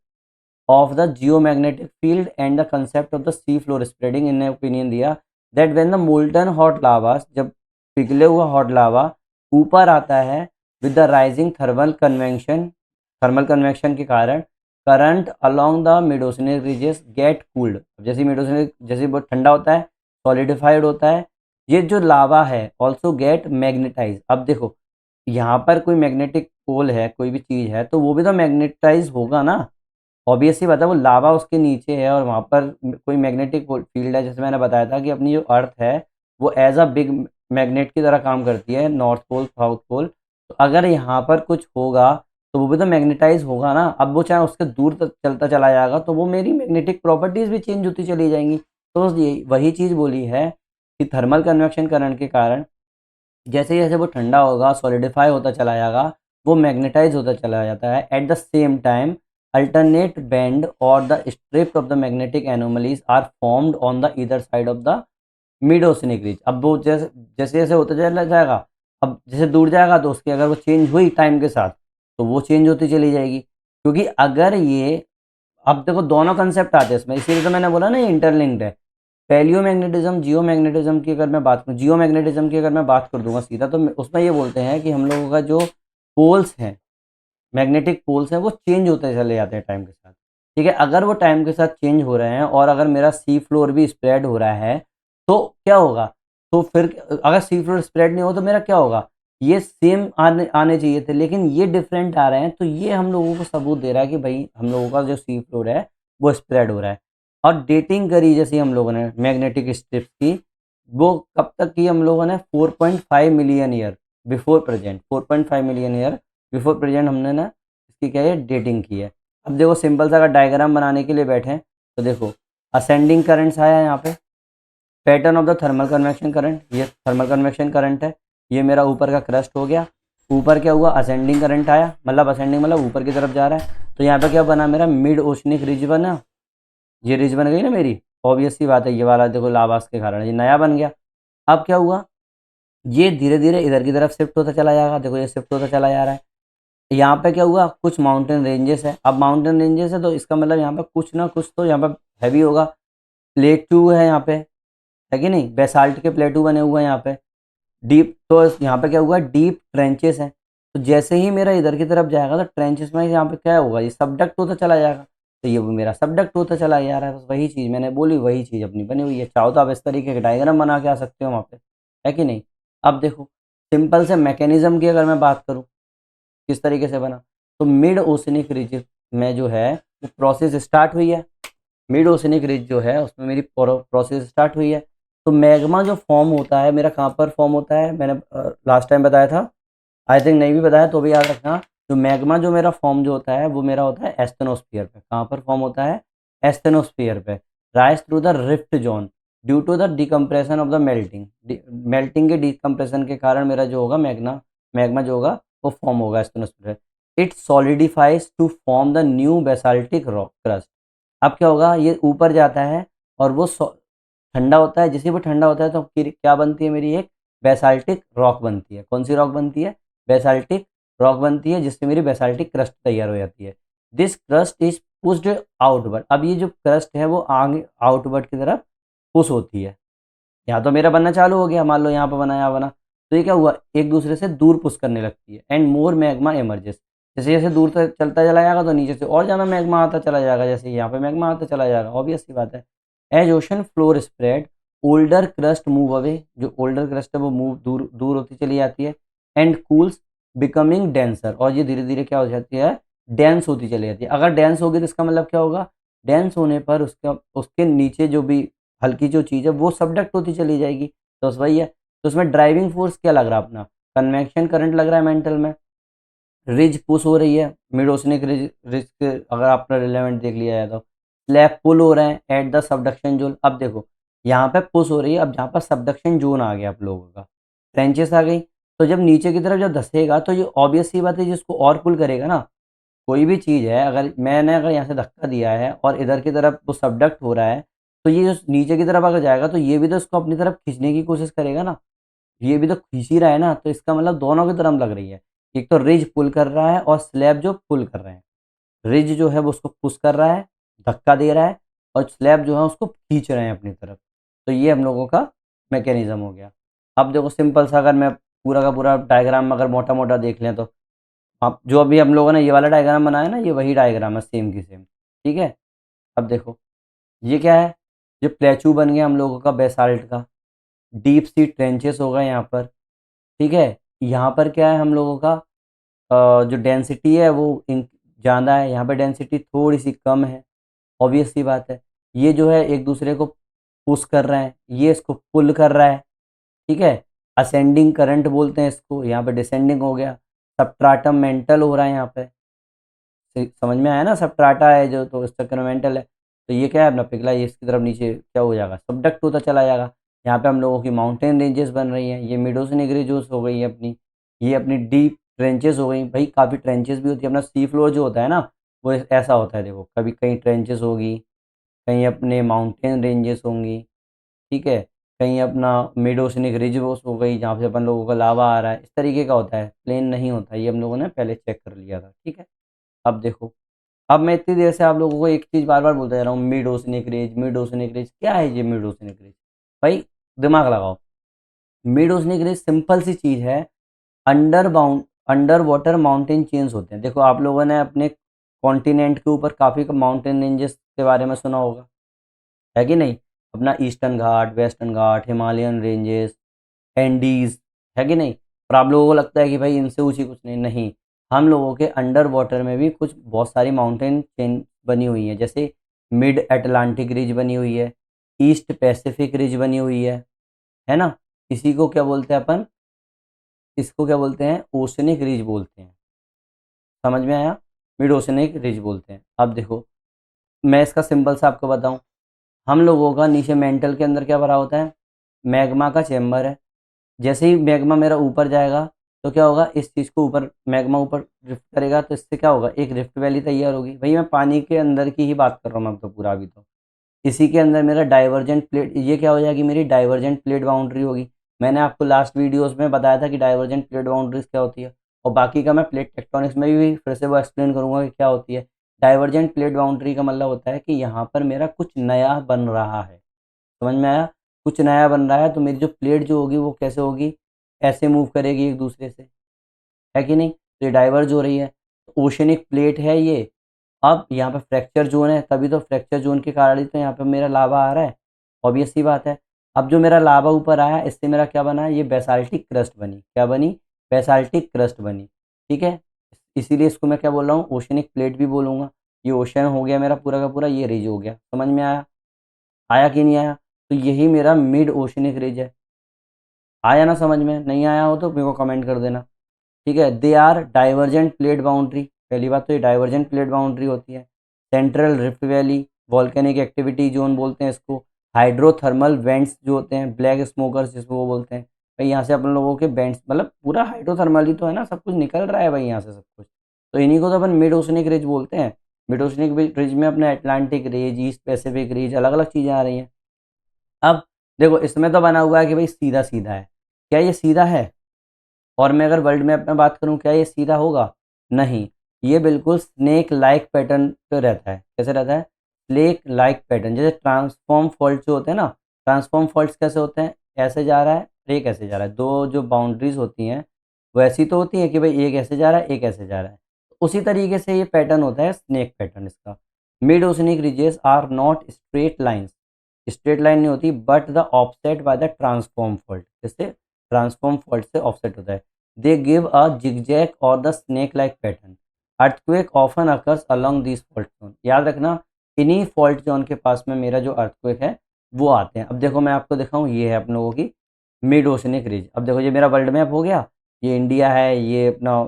of the geomagnetic field and the concept of the sea floor spreading. इन्हें ओपिनियन दिया that when the molten hot lava, जब पिघले हुआ hot lava ऊपर आता है with the rising thermal convection के कारण, current along the mid oceanic ridges get cooled. जैसे मिडोसनिक जैसे बहुत ठंडा होता है, सॉलिडिफाइड होता है, ये जो लावा है ऑल्सो गेट मैग्नेटाइज। अब देखो, यहाँ पर कोई मैग्नेटिक पोल है, कोई भी चीज़ है, तो वो भी तो मैग्नेटाइज होगा ना, ऑब्वियस सी बात है, वो लावा उसके नीचे है और वहाँ पर कोई मैग्नेटिक फील्ड है। जैसे मैंने बताया था कि अपनी जो अर्थ है वो एज अ बिग मैग्नेट की तरह काम करती है, नॉर्थ पोल साउथ पोल। तो अगर यहाँ पर कुछ होगा तो वो भी तो मैग्नेटाइज होगा ना। अब वो चाहे उसके दूर तक चलता चला जाएगा तो वो मेरी मैग्नेटिक प्रॉपर्टीज भी चेंज होती चली जाएंगी। तो ये वही चीज़ बोली है कि थर्मल कन्वेक्शन करंट के कारण जैसे जैसे वो ठंडा होगा, सॉलिडिफाई होता चला जाएगा, वो मैग्नेटाइज होता चला जाता है। At the same time alternate band और the strip of the magnetic anomalies are formed on the either side of the mid oceanic ridge. अब वो जैसे जैसे जैसे होता चला जाएगा, अब जैसे दूर जाएगा तो उसकी अगर वो चेंज हुई टाइम के साथ, तो वो चेंज होती चली जाएगी। क्योंकि अगर ये, अब देखो दोनों कंसेप्ट आते हैं इसमें, इसीलिए तो मैंने बोला ना ये इंटरलिंक्ड है। पैलियो मैग्नेटिज्म जियो मैग्नेटिज्म की अगर मैं बात करूँ, जियो मैग्नेटिज्म की अगर मैं बात कर दूंगा सीधा, तो उसमें ये बोलते हैं कि हम लोगों का जो पोल्स हैं, मैग्नेटिक पोल्स हैं, वो चेंज होते चले जाते हैं टाइम के साथ। ठीक है, अगर वो टाइम के साथ चेंज हो रहे हैं और अगर मेरा सी फ्लोर भी स्प्रेड हो रहा है, तो क्या होगा, तो फिर अगर सी फ्लोर स्प्रेड नहीं हो तो मेरा क्या होगा, ये सेम आने आने चाहिए थे, लेकिन ये डिफरेंट आ रहे हैं। तो ये हम लोगों को सबूत दे रहा है कि भाई हम लोगों का जो सी फ्लोर है वो स्प्रेड हो रहा है। और डेटिंग करी जैसे हम लोगों ने मैग्नेटिक स्ट्रिप्स की, वो कब तक की हम लोगों ने 4.5 million year before present, 4.5 million year before present हमने ना इसकी क्या है डेटिंग की है। अब देखो सिंपल सा अगर डायग्राम बनाने के लिए बैठे हैं तो देखो असेंडिंग करंट्स आया है यहाँ पे, pattern of the thermal convection current, ये थर्मल कन्वेक्शन करंट है, ये मेरा ऊपर का क्रस्ट हो गया। ऊपर क्या हुआ असेंडिंग करंट आया, मतलब असेंडिंग मतलब ऊपर की तरफ जा रहा है। तो यहाँ पे क्या बना मेरा मिड ओशनिक रिज बना, ये रिज बन गई ना मेरी, ऑब्वियस सी बात है, ये वाला देखो लावास के कारण ये नया बन गया। अब क्या हुआ, ये धीरे धीरे इधर की तरफ शिफ्ट होता चला जाएगा, देखो ये शिफ्ट होता चला जा रहा है। यहाँ पे क्या हुआ कुछ माउंटेन रेंजेस है, अब माउंटेन रेंजेस है तो इसका मतलब यहाँ पे कुछ ना कुछ तो यहाँ पे हैवी होगा। प्लेटू है यहाँ पे, है कि नहीं, बेसाल्ट के प्लेटू बने हुए हैं यहाँ पे। डीप तो यहाँ पे क्या हुआ डीप ट्रेंचेस हैं, तो जैसे ही मेरा इधर की तरफ जाएगा तो ट्रेंचेस में यहाँ पे क्या होगा ये सबडक्ट होता चला जाएगा, तो ये वो मेरा सबडक्ट होता चला जा रहा है। बस वही चीज़ मैंने बोली, वही चीज़ अपनी बनी हुई है। चाहो तो आप इस तरीके के डायग्राम बना के आ सकते हो वहाँ पे, है कि नहीं। अब देखो सिंपल से मैकेनिज्म की अगर मैं बात करूँ किस तरीके से बना, तो मिड ओशनिक रिज में जो है वो प्रोसेस स्टार्ट हुई है। मिड ओशनिक रिज जो है उसमें मेरी प्रोसेस स्टार्ट हुई है। तो मैग्मा जो फॉर्म होता है मेरा कहाँ पर फॉर्म होता है, मैंने लास्ट टाइम बताया था, आई थिंक नहीं भी बताया तो भी याद रखना। जो मैग्मा जो मेरा फॉर्म जो होता है वो मेरा होता है एस्थेनोस्फियर पे। कहाँ पर फॉर्म होता है, एस्थेनोस्फियर पे। Rise through the rift zone due to the decompression of the melting, melting के डिकम्प्रेशन के कारण मेरा जो होगा मैग्मा जो होगा वो फॉर्म होगा asthenosphere. It solidifies to form the new basaltic rock crust. अब क्या होगा ये ऊपर जाता है और वो ठंडा होता है, जैसे वो ठंडा होता है तो फिर क्या बनती है मेरी एक बेसाल्टिक रॉक बनती है। कौन सी रॉक बनती है, बेसाल्टिक रॉक बनती है, जिससे मेरी बेसाल्टिक क्रस्ट तैयार हो जाती है। This crust is pushed outward. अब ये जो क्रस्ट है वो आगे आउटवर्ड की तरफ पुश होती है। यहाँ तो मेरा बनना चालू हो गया, मान लो यहाँ पर बना यहाँ बना, तो ये क्या हुआ एक दूसरे से दूर पुश करने लगती है। एंड मोर मैग्मा एमर्जेस, जैसे जैसे दूर तक चलता चला जाएगा तो नीचे से और ज़्यादा मैग्मा आता चला जाएगा, जैसे यहाँ पे मैग्मा आता चला जाएगा, ऑब्वियस सी बात है। As ocean floor spread older crust move away, जो ओल्डर क्रस्ट है वो मूव दूर दूर होती चली जाती है। एंड कूल्स बिकमिंग डेंसर, और ये धीरे धीरे क्या हो जाती है डेंस होती चली जाती है। अगर डेंस होगी तो इसका मतलब क्या होगा, डेंस होने पर उसका उसके नीचे जो भी हल्की जो चीज़ है वो सबडक्ट होती चली जाएगी। तो बस वही है। तो उसमें ड्राइविंग फोर्स क्या लग रहा है अपना, कन्वेक्शन करंट लग रहा है मेंटल में। रिज पुश हो रही है, मिड ओशनिक रिज, रिज के अगर आपने रिलेवेंट देख लिया है तो स्लैब पुल हो रहे हैं एट द सबडक्शन जोन। अब देखो यहाँ पे पुश हो रही है, अब जहाँ पर सबडक्शन जोन आ गया आप लोगों का, ट्रेंचेस आ गई, तो जब नीचे की तरफ जब धसेगा तो ये ऑब्वियस सी बात है जिसको और पुल करेगा ना। कोई भी चीज़ है अगर मैंने अगर यहाँ से धक्का दिया है और इधर की तरफ वो सबडक्ट हो रहा है, तो ये जो नीचे की तरफ अगर जाएगा तो ये भी तो इसको अपनी तरफ खींचने की कोशिश करेगा ना, ये भी तो खींच ही रहा है ना। तो इसका मतलब दोनों की तरफ लग रही है, एक तो रिज पुल कर रहा है और स्लैब जो पुल कर रहे हैं। रिज जो है वो उसको पुश कर रहा है, धक्का दे रहा है, और स्लैब जो है उसको खींच रहे हैं अपनी तरफ। तो ये हम लोगों का मैकेनिज्म हो गया। अब देखो सिंपल सा अगर मैं पूरा का पूरा डायग्राम अगर मोटा मोटा देख लें तो आप जो अभी हम लोगों ने ये वाला डायग्राम बनाया ना ये वही डायग्राम है सेम की सेम, ठीक है। अब देखो ये क्या है, ये प्लेचू बन गया हम लोगों का बेसाल्ट का, डीप सी ट्रेंचेस होगा यहाँ पर, ठीक है। यहाँ पर क्या है हम लोगों का जो डेंसिटी है वो ज़्यादा है, यहाँ पे डेंसिटी थोड़ी सी कम है, ऑब्वियस सी बात है। ये जो है एक दूसरे को पुश कर रहे हैं, ये इसको पुल कर रहा है, ठीक है। असेंडिंग करंट बोलते हैं इसको, यहाँ पे डिसेंडिंग हो गया। सबट्राटम मेंटल हो रहा है यहाँ पे, समझ में आया ना, सबट्राटा है जो तो इस चक्कर में मेंटल है। तो ये क्या है अपना पिघला, ये इसकी तरफ नीचे क्या हो जाएगा सबडक्ट होता चला जाएगा। यहाँ पे हम लोगों की माउंटेन रेंजेस बन रही हैं, ये मिडोसिन रिजोस हो गई है अपनी, ये अपनी डीप ट्रेंचेस हो गई। भाई काफ़ी ट्रेंचेस भी होती है, अपना सी फ्लोर जो होता है ना वो ऐसा होता है, देखो कभी कहीं ट्रेंचेस होगी, कहीं अपने माउंटेन रेंजेस होंगी, ठीक है, कहीं अपना मिड ओशनिक रिजवोस हो गई जहाँ से अपन लोगों का लावा आ रहा है, इस तरीके का होता है, प्लेन नहीं होता। ये हम लोगों ने पहले चेक कर लिया था, ठीक है। अब देखो, अब मैं इतनी देर से आप लोगों को एक चीज़ बार बार बोलता जा रहा हूँ, mid oceanic ridge, mid oceanic ridge, क्या है ये मिड ओशनिक रिज। भाई दिमाग लगाओ, मिड ओशनिक रिज सिंपल सी चीज़ है, अंडर वाटर माउंटेन चेन्स होते हैं। देखो आप लोगों ने अपने कॉन्टिनेंट के ऊपर काफ़ी माउंटेन रेंजेस के बारे में सुना होगा, है कि नहीं, अपना ईस्टर्न घाट, वेस्टर्न घाट, हिमालयन रेंजेस, एंडीज, है कि नहीं। और आप लोगों को लगता है कि भाई इनसे ऊंची कुछ नहीं, हम लोगों के अंडर वाटर में भी कुछ बहुत सारी माउंटेन चेन बनी हुई है, जैसे मिड अटलांटिक रिज बनी हुई है, ईस्ट पैसिफिक रिज बनी हुई है ना। इसी को क्या बोलते हैं अपन, इसको क्या बोलते हैं, ओशनिक रिज बोलते हैं। समझ में आया, मिड ओशनिक रिज बोलते हैं। अब देखो मैं इसका सिंपल सा आपको बताऊं, हम लोगों का नीचे मेंटल के अंदर क्या भरा होता है, मैग्मा का चेम्बर है। जैसे ही मैग्मा मेरा ऊपर जाएगा तो क्या होगा, इस चीज़ को ऊपर मैग्मा ऊपर ड्रिफ्ट करेगा तो इससे क्या होगा, एक रिफ्ट वैली तैयार होगी। भाई मैं पानी के अंदर की ही बात कर रहा हूँ मैं, अब तो पूरा अभी तो इसी के अंदर मेरा डाइवर्जेंट प्लेट, ये क्या हो जाएगी, मेरी डाइवर्जेंट प्लेट बाउंड्री होगी। मैंने आपको लास्ट वीडियोस में बताया था कि डाइवर्जेंट प्लेट बाउंड्रीज क्या होती है, और बाकी का मैं प्लेट टेक्टोनिक्स में भी फिर से वो एक्सप्लेन करूंगा कि क्या होती है। डाइवर्जेंट प्लेट बाउंड्री का मतलब होता है कि यहाँ पर मेरा कुछ नया बन रहा है। समझ में आया, कुछ नया बन रहा है तो मेरी जो प्लेट जो होगी वो कैसे होगी, ऐसे मूव करेगी एक दूसरे से, है कि नहीं। तो ये डाइवर्ज हो रही है, ओशनिक प्लेट है ये। अब यहाँ पे फ्रैक्चर जोन है, तभी तो फ्रैक्चर जोन के कारण ही तो यहाँ पे मेरा लावा आ रहा है, ऑब्वियस सी बात है। अब जो मेरा लावा ऊपर आया इससे मेरा क्या बना, ये बेसाल्टिक क्रस्ट बनी, क्या बनी, बेसाल्टिक क्रस्ट बनी। ठीक है, इसीलिए इसको मैं क्या बोल रहा हूँ, ओशनिक प्लेट भी बोलूँगा। ये ओशन हो गया मेरा पूरा का पूरा, ये रिज हो गया। समझ में आया, आया कि नहीं आया। तो यही मेरा मिड ओशनिक रिज है। आया ना समझ में, नहीं आया हो तो मेरे को कमेंट कर देना। ठीक है, they are divergent plate boundary. पहली बात तो ये डाइवर्जेंट प्लेट बाउंड्री होती है। Central rift valley, volcanic activity zone बोलते हैं इसको। हाइड्रोथर्मल वेंट्स जो होते हैं, ब्लैक स्मोकर्स जिसको वो बोलते हैं। भाई यहाँ से अपन लोगों के वेंट्स, मतलब पूरा हाइड्रोथर्मल ही तो है ना, सब कुछ निकल रहा है भाई यहाँ से सब कुछ। तो इन्हीं को तो अपन मिड ओशनिक रिज बोलते हैं। मिड ओशनिक रिज में अपने Atlantic ridge, east Pacific ridge, अलग अलग चीज़ें आ रही हैं। अब देखो इसमें तो बना हुआ है कि भाई सीधा सीधा है, क्या ये सीधा है। और मैं अगर वर्ल्ड मैप में बात करूं, क्या ये सीधा होगा, नहीं। ये बिल्कुल स्नेक लाइक पैटर्न पे रहता है। कैसे रहता है, स्नेक लाइक पैटर्न। जैसे ट्रांसफॉर्म फॉल्ट जो होते हैं ना, ट्रांसफॉर्म फॉल्ट्स कैसे होते हैं, ऐसे जा रहा है एक ऐसे जा रहा है, दो जो बाउंड्रीज होती हैं वैसी तो होती है कि भाई एक ऐसे जा रहा है एक ऐसे जा रहा है। उसी तरीके से ये पैटर्न होता है स्नेक पैटर्न इसका। Mid oceanic ridges are not straight lines, straight line नहीं होती, but the offset by the transform fault. जैसे ट्रांसफॉर्म फॉल्ट से ऑफसेट होता है। दे गिव अ जिगजैग और the snake like pattern. Earthquake often occurs along this fault zone. याद रखना, इन्हीं फॉल्ट जोन के पास में मेरा जो अर्थक्वेक है वो आते हैं। अब देखो मैं आपको दिखाऊं, ये है अपन लोगों की मिड ओशनिक रिज। अब देखो ये मेरा वर्ल्ड मैप हो गया, ये इंडिया है, ये अपना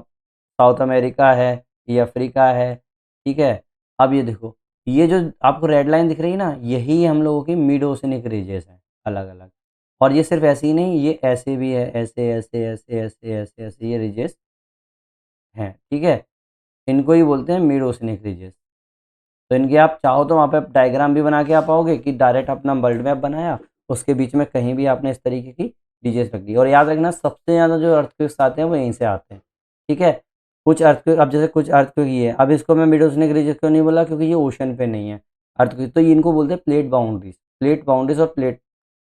साउथ अमेरिका है, ये अफ्रीका है। ठीक है, अब ये देखो, ये जो आपको रेड लाइन दिख रही है ना, यही हम लोगों की मिड ओशनिक रीजेस हैं, अलग अलग। और ये सिर्फ ऐसे ही नहीं, ये ऐसे भी है, ऐसे ऐसे ऐसे ऐसे ऐसे ऐसे ये रीजेस हैं। ठीक है, इनको ही बोलते हैं मिड ओशनिक रीजेस। तो इनके आप चाहो तो वहाँ पे डायग्राम भी बना के आ पाओगे कि डायरेक्ट अपना वर्ल्ड मैप बनाया, उसके बीच में कहीं भी आपने इस तरीके की रीजेस रख दी। और याद रखना सबसे ज़्यादा जो अर्थक्वेक्स आते हैं वो यहीं से आते हैं। ठीक है, कुछ अर्थक्वेक, अब जैसे कुछ अर्थक्वेक ये है, अब इसको मैं मिड ओशनिक रीजन क्यों नहीं बोला, क्योंकि ये ओशन पे नहीं है अर्थक्वेक, तो इनको बोलते हैं प्लेट बाउंड्रीज। प्लेट बाउंड्रीज और प्लेट,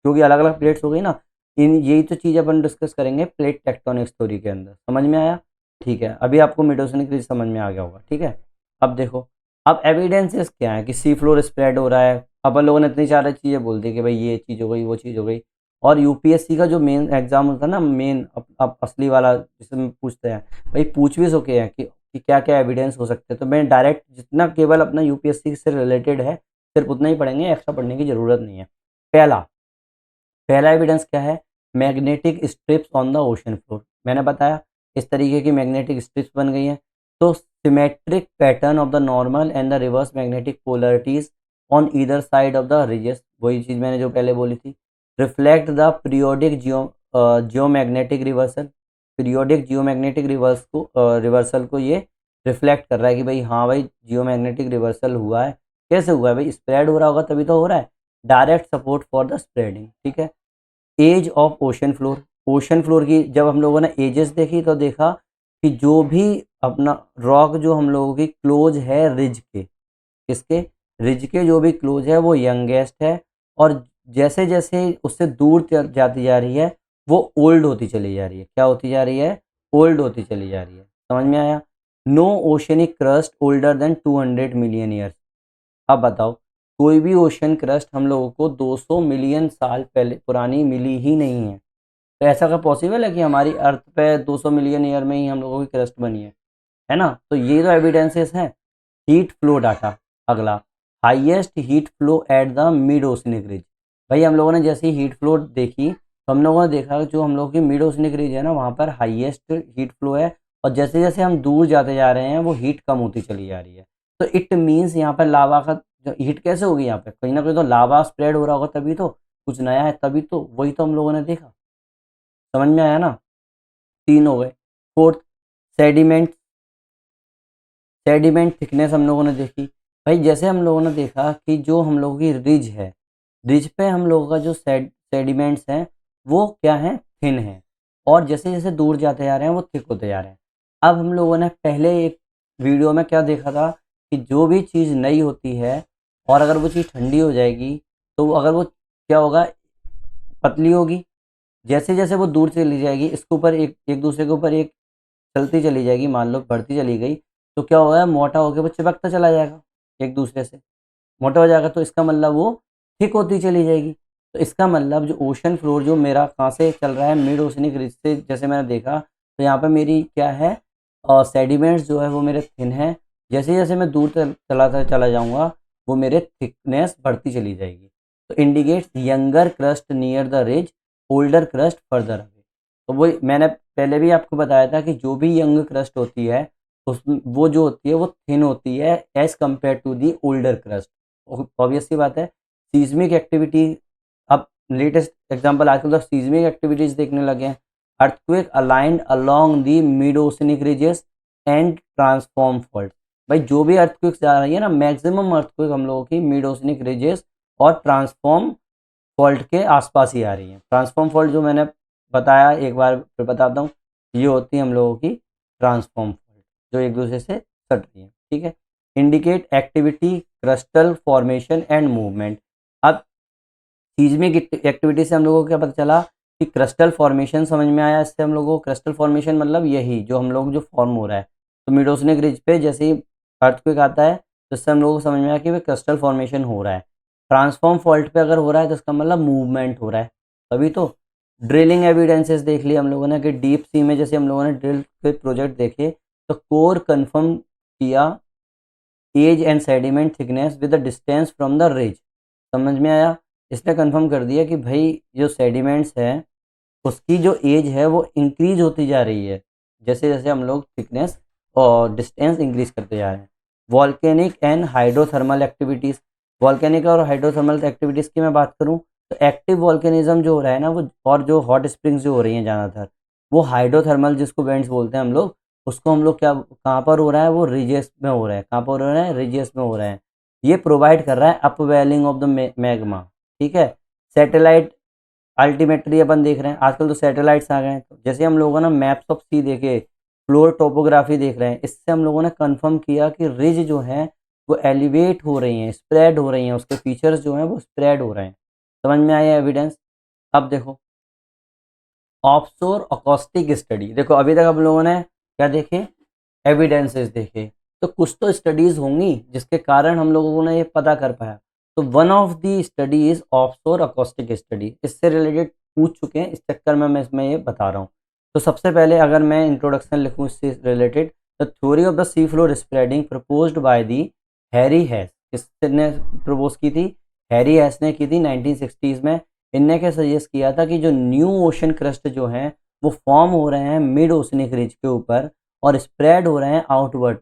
क्योंकि अलग अलग प्लेट्स हो गई ना, इन यही तो चीज़ अपन डिस्कस करेंगे प्लेट टेक्टोनिक थ्योरी के अंदर। समझ में आया, ठीक है, अभी आपको मिड ओशनिक रीजन समझ में आ गया होगा। ठीक है, अब देखो, अब एविडेंसेस क्या है कि सी फ्लोर स्प्रेड हो रहा है। अपन लोगों ने इतनी सारी चीज़ें बोल दी कि भाई ये चीज़ हो गई वो चीज़ हो गई। और यूपीएससी का जो मेन एग्जाम होता है ना, मेन अब असली वाला जिसमें पूछते हैं, भाई पूछ भी सके हैं कि क्या क्या एविडेंस हो सकते हैं। तो मैं डायरेक्ट जितना केवल अपना यूपीएससी से रिलेटेड है सिर्फ उतना ही पढ़ेंगे, एक्स्ट्रा पढ़ने की ज़रूरत नहीं है। पहला पहला एविडेंस क्या है, magnetic strips on the ocean floor. मैंने बताया इस तरीके की मैग्नेटिक स्ट्रिप्स बन गई हैं। तो symmetric pattern of the normal and the reverse magnetic polarities on either side of the ridges, वही चीज़ मैंने जो पहले बोली थी। Reflect the periodic geomagnetic reversal. Periodic geomagnetic reversal को ये रिफ्लेक्ट कर रहा है कि भाई हाँ भाई जियोमैग्नेटिक रिवर्सल हुआ है। कैसे हुआ है भाई, स्प्रेड हो रहा होगा तभी तो हो रहा है। Direct support for the spreading. ठीक है, age of ocean floor. Ocean floor की जब हम लोगों ने एजेस देखी तो देखा कि जो भी अपना रॉक जो हम लोगों की क्लोज है रिज के, किसके, रिज के जो भी क्लोज है वो यंगेस्ट है। और जैसे जैसे उससे दूर जाती जा रही है वो ओल्ड होती चली जा रही है। क्या होती जा रही है, ओल्ड होती चली जा रही है। समझ में आया। No oceanic crust older than 200 million years. अब बताओ, कोई भी ओशन क्रस्ट हम लोगों को 200 मिलियन साल पहले पुरानी मिली ही नहीं है। तो ऐसा का पॉसिबल है कि हमारी अर्थ पे 200 मिलियन ईयर में ही हम लोगों की क्रस्ट बनी है ना? तो ये तो एविडेंसेस हैं। हीट फ्लो डाटा अगला, highest heat flow at the mid oceanic ridge. भाई हम लोगों ने जैसे ही हीट फ्लो देखी तो हम लोगों ने देखा कि जो हम लोगों की मिड ओशनिक रिज है ना, वहाँ पर हाईएस्ट हीट फ्लो है, और जैसे जैसे हम दूर जाते जा रहे हैं वो हीट कम होती चली जा रही है। तो इट मीन्स यहाँ पर लावा का जो हीट कैसे होगी, यहाँ पे कहीं ना कहीं तो लावा स्प्रेड हो रहा होगा, तभी तो कुछ नया है, तभी तो वही तो हम लोगों ने देखा। समझ में आया ना? 3 हो गए। फोर्थ, सेडिमेंट, सेडिमेंट थिकनेस हम लोगों ने देखी। भाई जैसे हम लोगों ने देखा कि जो हम लोगों की रिज है, रिज पे हम लोगों का जो सेडिमेंट्स हैं वो क्या है, थिन है, और जैसे जैसे दूर जाते जा रहे हैं वो थिक होते जा रहे हैं। अब हम लोगों ने पहले एक वीडियो में क्या देखा था कि जो भी चीज़ नई होती है और अगर वो चीज़ ठंडी हो जाएगी तो अगर वो क्या होगा, पतली होगी। जैसे जैसे वो दूर चली जाएगी, इसके ऊपर एक एक दूसरे के ऊपर एक चलती चली जाएगी, मान लो बढ़ती चली गई, तो क्या होगा, मोटा होकर वो चिपकता चला जाएगा एक दूसरे से, मोटा हो जाएगा, तो इसका मतलब वो थिक होती चली जाएगी। तो इसका मतलब जो ओशन फ्लोर जो मेरा कहाँ से चल रहा है, मिड ओशनिक रिज से, जैसे मैंने देखा तो यहाँ पे मेरी क्या है, सेडिमेंट्स जो है वो मेरे थिन है। जैसे जैसे मैं दूर चला जाऊँगा वो मेरे थिकनेस बढ़ती चली जाएगी। तो indicates younger crust near the ridge, older crust further away. तो वो मैंने पहले भी आपको बताया था कि जो भी यंग क्रस्ट होती है उस वो जो होती है वो थिन होती है as compare to the older crust. Obvious सी बात है। सीज्मिक एक्टिविटी, अब लेटेस्ट एग्जांपल आजकल तो सीज्मिक एक्टिविटीज देखने लगे हैं। Earthquake aligned along the mid oceanic ridges and transform fault. भाई जो भी अर्थक्वेक्स जा रही है ना, मैक्सिमम अर्थक्वेक हम लोगों की मिड ओशनिक रिजेस और ट्रांसफॉर्म फॉल्ट के आसपास ही आ रही है। ट्रांसफॉर्म फॉल्ट जो मैंने बताया, एक बार फिर बताता हूँ, ये होती है हम लोगों की ट्रांसफॉर्म फॉल्ट जो एक दूसरे से सट रही है। ठीक है। Indicate activity, crystal formation and movement. अब सीज्मिक एक्टिविटी से हम लोगों को क्या पता चला कि क्रिस्टल फॉर्मेशन समझ में आया। इससे हम लोगों को क्रिस्टल फॉर्मेशन मतलब यही जो हम लोग जो फॉर्म हो रहा है, तो मिड ओशनिक रिज पे जैसे ही अर्थक्वेक आता है तो इससे हम लोगों को समझ में आया कि वे क्रिस्टल फॉर्मेशन हो रहा है। ट्रांसफॉर्म फॉल्ट पे अगर हो रहा है तो इसका मतलब मूवमेंट हो रहा है। तभी तो ड्रिलिंग एविडेंसेस देख लिए हम लोगों ने कि डीप सी में जैसे हम लोगों ने ड्रिल के प्रोजेक्ट देखे तो कोर कंफर्म किया age and sediment thickness with the distance from the ridge. समझ में आया? इसने कंफर्म कर दिया कि भाई जो सेडिमेंट्स है उसकी जो एज है वो इंक्रीज होती जा रही है जैसे जैसे हम लोग थिकनेस और डिस्टेंस इंक्रीज करते जा रहे हैं। Volcanic and hydrothermal activities, volcanic और हाइड्रोथर्मल एक्टिविटीज़ की मैं बात करूं तो एक्टिव वॉल्केनिज्म जो हो रहा है ना वो, और जो हॉट स्प्रिंग्स जो हो रही हैं ज़्यादातर, वो हाइड्रोथर्मल जिसको वेंट्स बोलते हैं हम लोग, उसको हम लोग क्या कहाँ पर हो रहा है, वो रिजेस में हो रहा है। कहाँ पर हो रहा है? रिजेस में हो रहा है। ये प्रोवाइड कर रहा है अपवेलिंग ऑफ द मैग्मा। ठीक है। सैटेलाइट अल्टीमेटली अपन देख रहे हैं आजकल तो सैटेलाइट्स आ गए हैं, तो जैसे हम लोगों ने मैप्स ऑफ सी देखे, फ्लोर टोपोग्राफी देख रहे हैं, इससे हम लोगों ने कंफर्म किया कि रिज जो है वो एलिवेट हो रही हैं, स्प्रेड हो रही हैं, उसके फीचर्स जो हैं वो स्प्रेड हो रहे हैं। समझ में आया एविडेंस? अब देखो ऑफशोर अकॉस्टिक स्टडी। देखो अभी तक हम लोगों ने क्या देखे, एविडेंसेस देखे, तो कुछ तो स्टडीज होंगी जिसके कारण हम लोगों ने ये पता कर पाया। तो one of the study is offshore acoustic study. इससे रिलेटेड पूछ चुके हैं, इस चक्कर में मैं इसमें ये बता रहा हूँ। तो सबसे पहले अगर मैं इंट्रोडक्शन लिखूँ इससे related, the theory of the sea floor spreading proposed by the Harry Hess. किसने प्रपोज की थी? हैरी हैस ने की थी 1960s में। इनने क्या सजेस्ट किया था कि जो न्यू ओशन क्रस्ट जो है वो फॉर्म हो रहे हैं मिड ओशनिक रिज के ऊपर और स्प्रेड हो रहे हैं outward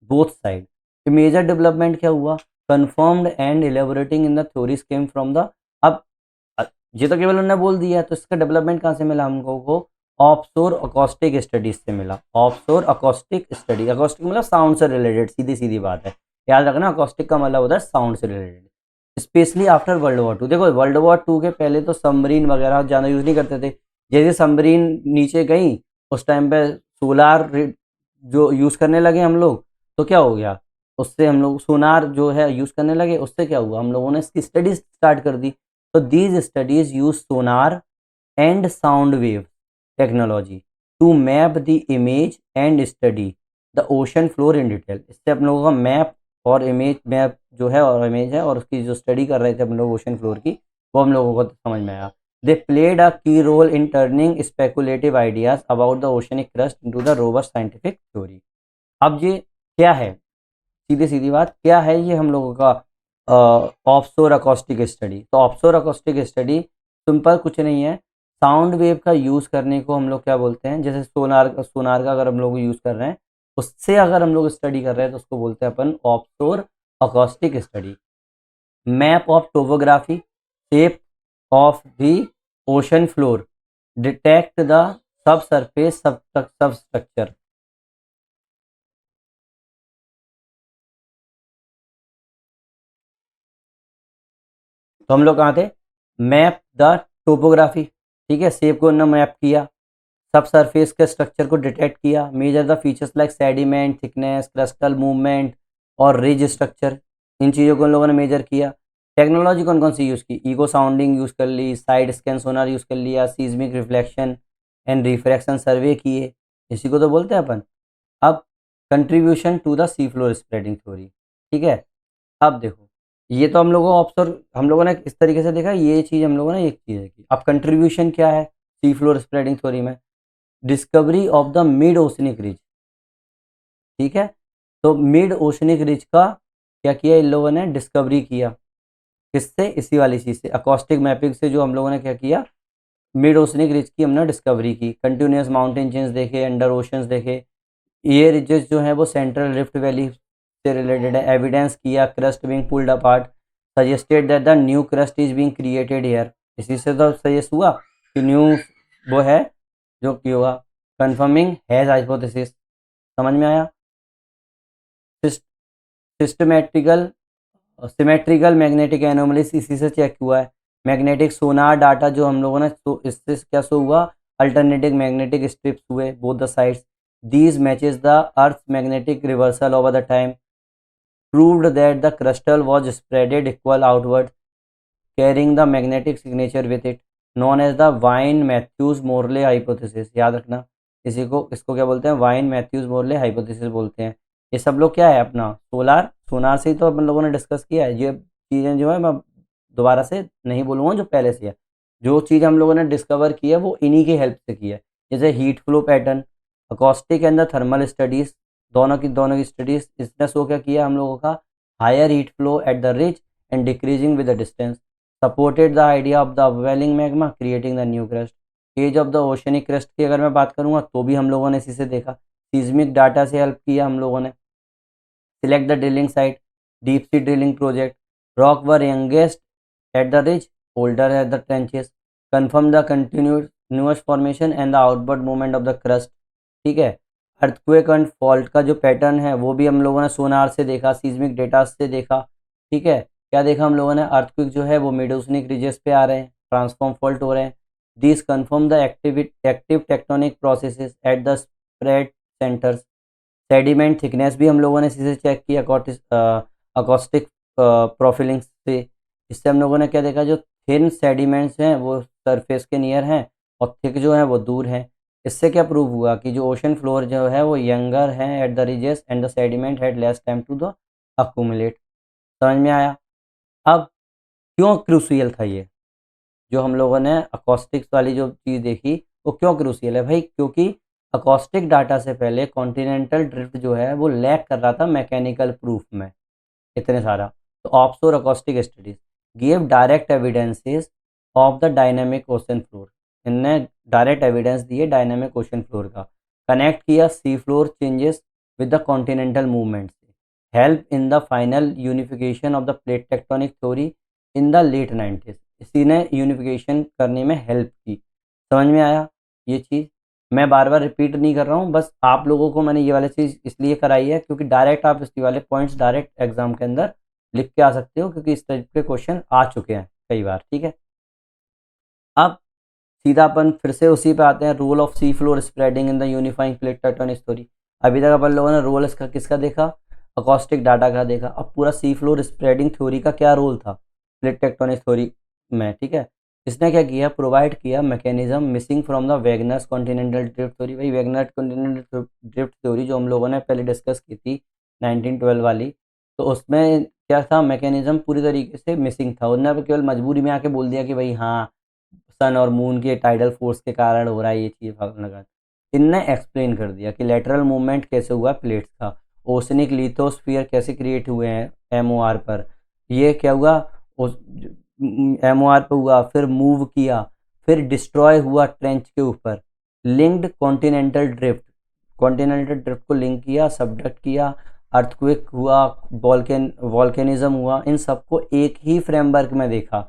both side. Major development क्या हुआ? Confirmed and elaborating in the theories came from the, अब ये तो केवल उन्होंने बोल दिया, तो इसका डेवलपमेंट कहाँ से मिला हमको को? ऑफशोर अकॉस्टिक स्टडीज से मिला। ऑफशोर अकॉस्टिक स्टडी, अकॉस्टिक मतलब साउंड से रिलेटेड, सीधी सीधी बात है, याद रखना अकॉस्टिक का मतलब होता है साउंड से related. Specially after world war 2। देखो वर्ल्ड वॉर 2 के पहले तो सबमरीन वगैरह ज़्यादा यूज़ नहीं करते थे। जैसे सबमरीन नीचे गई उस टाइम पे सोलार जो यूज़ करने लगे हम लोग, तो क्या हो गया, उससे हम लोग सोनार जो है यूज़ करने लगे, उससे क्या हुआ, हम लोगों ने इसकी स्टडीज स्टार्ट कर दी। तो these studies use sonar and sound wave technology to map the image and study the ocean floor in detail. इससे हम लोगों का मैप और इमेज, मैप जो है और इमेज है और उसकी जो स्टडी कर रहे थे हम लोग ओशन फ्लोर की, वो हम लोगों को समझ में आया। दे played a key role in turning speculative ideas about the oceanic crust into the robust scientific theory. अब ये क्या है, सीधी सीधी बात क्या है ये हम लोगों का ऑफशोर अकॉस्टिक स्टडी। तो ऑफशोर अकॉस्टिक स्टडी सिंपल कुछ नहीं है, साउंड वेव का यूज़ करने को हम लोग क्या बोलते हैं, जैसे सोनार सोनार का अगर हम लोग यूज़ कर रहे हैं, उससे अगर हम लोग स्टडी कर रहे हैं तो उसको बोलते हैं अपन offshore acoustic study. Map of topography, shape of the ocean floor, detect the sub surface sub structure. तो हम लोग कहाँ थे, मैप द टोपोग्राफी, ठीक है, शेप को उन्होंने मैप किया, सब सरफेस के स्ट्रक्चर को डिटेक्ट किया, measure the features like sediment, thickness, crystal movement और रिज स्ट्रक्चर, इन चीज़ों को उन लोगों ने मेजर किया। टेक्नोलॉजी कौन कौन सी यूज़ की, इको साउंडिंग यूज़ कर ली, साइड स्कैन सोनार यूज़ कर लिया, seismic reflection and refraction survey किए, इसी को तो बोलते हैं अपन। अब contribution to the sea floor spreading theory, ठीक है। अब देखो, ये तो हम लोगों को ऑब्जर्व हम लोगों ने इस तरीके से देखा, ये चीज़ हम लोगों ने एक चीज़ की। अब कंट्रीब्यूशन क्या है सी फ्लोर स्प्रेडिंग थ्योरी में, discovery of the mid oceanic ridge, ठीक है। तो मिड ओशनिक रिज का क्या किया इन लोगों ने, डिस्कवरी किया, किससे, इसी वाली चीज़ से, अकॉस्टिक मैपिंग से, जो हम लोगों ने क्या किया, मिड ओशनिक रिज की हमने डिस्कवरी की, कंटिन्यूस माउंटेन चेंज देखे, अंडर ओशंस देखे, ये रिजेस जो है वो सेंट्रल रिफ्ट वैली से रिलेटेड है, एविडेंस किया crust being pulled apart, suggested that the new crust is being created here, इसी से तो सजेस्ट हुआ कि न्यू वो है जो कि होगा, कंफर्मिंग हैज हाइपोथेसिस। समझ में आया। सिस्टमेट्रिकल सिमेट्रिकल मैग्नेटिक एनोमलीज इसी से चेक हुआ है, मैग्नेटिक सोनार डाटा जो हम लोगों ने इससे क्या शो हुआ, अल्टरनेटिव मैग्नेटिक स्ट्रिप्स हुए both the sides, these matches the earth magnetic reversal over the time, proved that the crystal was spreaded equal outward, carrying the magnetic signature with it, known as the Wien-Matthews-Morley hypothesis। याद रखना, इसी को इसको क्या बोलते हैं, wine Mathews Morley hypothesis बोलते हैं। ये सब लोग क्या है अपना सोलार सोनार से ही तो अपन लोगों ने डिस्कस किया है। ये चीज़ें जो है मैं दोबारा से नहीं बोलूँगा, जो पहले से है, जो चीज़ हम लोगों ने डिस्कवर की है वो इन्हीं की हेल्प से की है। जैसे heat flow pattern, acoustic and the thermal studies, दोनों की स्टडीज़, इसने शो क्या किया हम लोगों का, higher heat flow at the ridge and decreasing with the distance, supported the idea of the upwelling magma creating the new crust. Age of the oceanic crust की अगर मैं बात करूंगा तो भी हम लोगों ने इसी से देखा, सीज्मिक डाटा से हेल्प किया हम लोगों ने। Select the drilling site, deep sea drilling project, rock were youngest at the ridge, older at the trenches, confirm the continuous formation and the outward movement of the crust, ठीक है। Earthquake and fault का जो pattern है वो भी हम लोगों ने सोनार से देखा, सीज्मिक डेटा से देखा, ठीक है। क्या देखा हम लोगों ने, अर्थक्वेक जो है वो मिड ओशनिक रिजेस पे आ रहे हैं, ट्रांसफॉर्म फॉल्ट हो रहे हैं, this confirm the active tectonic processes at the spread centres, sediment thickness भी हम लोगों ने इसी से चेक किया, अकॉस्टिक प्रोफाइलिंग से। इससे हम लोगों ने क्या देखा, जो थिन सेडिमेंट्स हैं वो सरफेस के नियर हैं और थिक जो है वो दूर हैं। इससे क्या प्रूव हुआ कि जो ओशन फ्लोर जो है वो यंगर है at the ridges and the sediment had less time to the accumulate. समझ में आया। अब क्यों क्रूसियल था ये, जो हम लोगों ने अकॉस्टिक्स वाली जो चीज़ देखी वो क्यों क्रूसियल है भाई, क्योंकि अकॉस्टिक डाटा से पहले कॉन्टिनेंटल ड्रिफ्ट जो है वो लैक कर रहा था मैकेनिकल प्रूफ में इतने सारा। तो offshore acoustic studies give direct evidences of the dynamic ocean floor, इनने डायरेक्ट एविडेंस दिए डायनेमिक ओशन फ्लोर का, कनेक्ट किया sea floor changes with the continental movement, help in the final unification of the plate tectonic theory in the late 90s, इसी ने unification करने में help की। समझ में आया ये चीज़। मैं बार बार रिपीट नहीं कर रहा हूँ, बस आप लोगों को मैंने ये वाली चीज़ इसलिए कराई है क्योंकि डायरेक्ट आप इस वाले पॉइंट्स डायरेक्ट एग्जाम के अंदर लिख के आ सकते हो, क्योंकि इस टाइप के क्वेश्चन आ चुके हैं कई बार, ठीक है। अब सीधा अपन फिर से उसी पे आते हैं, role of sea floor spreading in the unifying plate tectonic theory. अभी तक अपन लोगों ने रोल इसका किसका देखा, अकॉस्टिक डाटा का देखा। अब पूरा सी फ्लोर स्प्रेडिंग थ्योरी का क्या रोल था प्लेट टेक्टोनिक थ्योरी में, ठीक है। इसने क्या किया, प्रोवाइड किया mechanism missing from the Wagner's continental drift theory. भाई वैगनर कॉन्टिनेंटल ड्रिफ्ट थ्योरी जो हम लोगों ने पहले डिस्कस की थी 1912 वाली, तो उसमें क्या था, मैकेनिज्म पूरी तरीके से मिसिंग था। उन्होंने केवल मजबूरी में आके बोल दिया कि भाई हाँ सन और मून के टाइडल फोर्स के कारण हो रहा है ये चीज़ लगा। इनने एक्सप्लेन कर दिया कि लेटरल मूवमेंट कैसे हुआ प्लेट्स का, ओशनिक लिथोस्फीयर कैसे क्रिएट हुए हैं एमओआर पर, ये क्या हुआ एमओआर पर हुआ, फिर मूव किया, फिर डिस्ट्रॉय हुआ ट्रेंच के ऊपर, लिंक्ड कॉन्टिनेंटल ड्रिफ्ट को लिंक किया, सबडक्ट किया, अर्थक्वेक हुआ, वॉल्केनिज्म हुआ, इन सबको एक ही फ्रेमवर्क में देखा।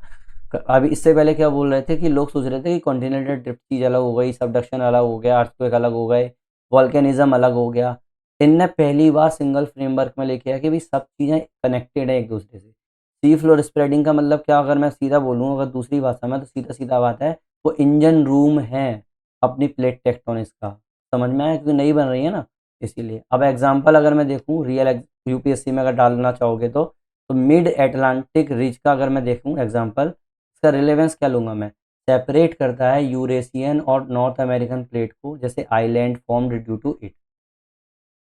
अभी इससे पहले क्या बोल रहे थे कि लोग सोच रहे थे कि कॉन्टिनेंटल ड्रिफ्ट चीज अलग हो गई, सबडक्शन अलग हो गया, अर्थक्वेक अलग हो गए, वॉल्केनिज्म अलग हो गया। इनने पहली बार सिंगल फ्रेमवर्क में लेके आया कि भाई सब चीज़ें कनेक्टेड है एक दूसरे से। सी फ्लोर स्प्रेडिंग का मतलब क्या, अगर मैं सीधा बोलूँ अगर दूसरी भाषा में, तो सीधा सीधा बात है, वो इंजन रूम है अपनी प्लेट टेक्टोनिक्स का। समझ में आया, क्योंकि नहीं बन रही है ना, इसीलिए। अब एग्जाम्पल अगर मैं देखूँ रियल यूपीएससी में अगर डालना चाहोगे तो मिड एटलांटिक रिज का अगर मैं देखूँ एग्जाम्पल, इसका रिलेवेंस क्या लूँगा मैं, सेपरेट करता है यूरेशियन और नॉर्थ अमेरिकन प्लेट को, जैसे island formed due to it.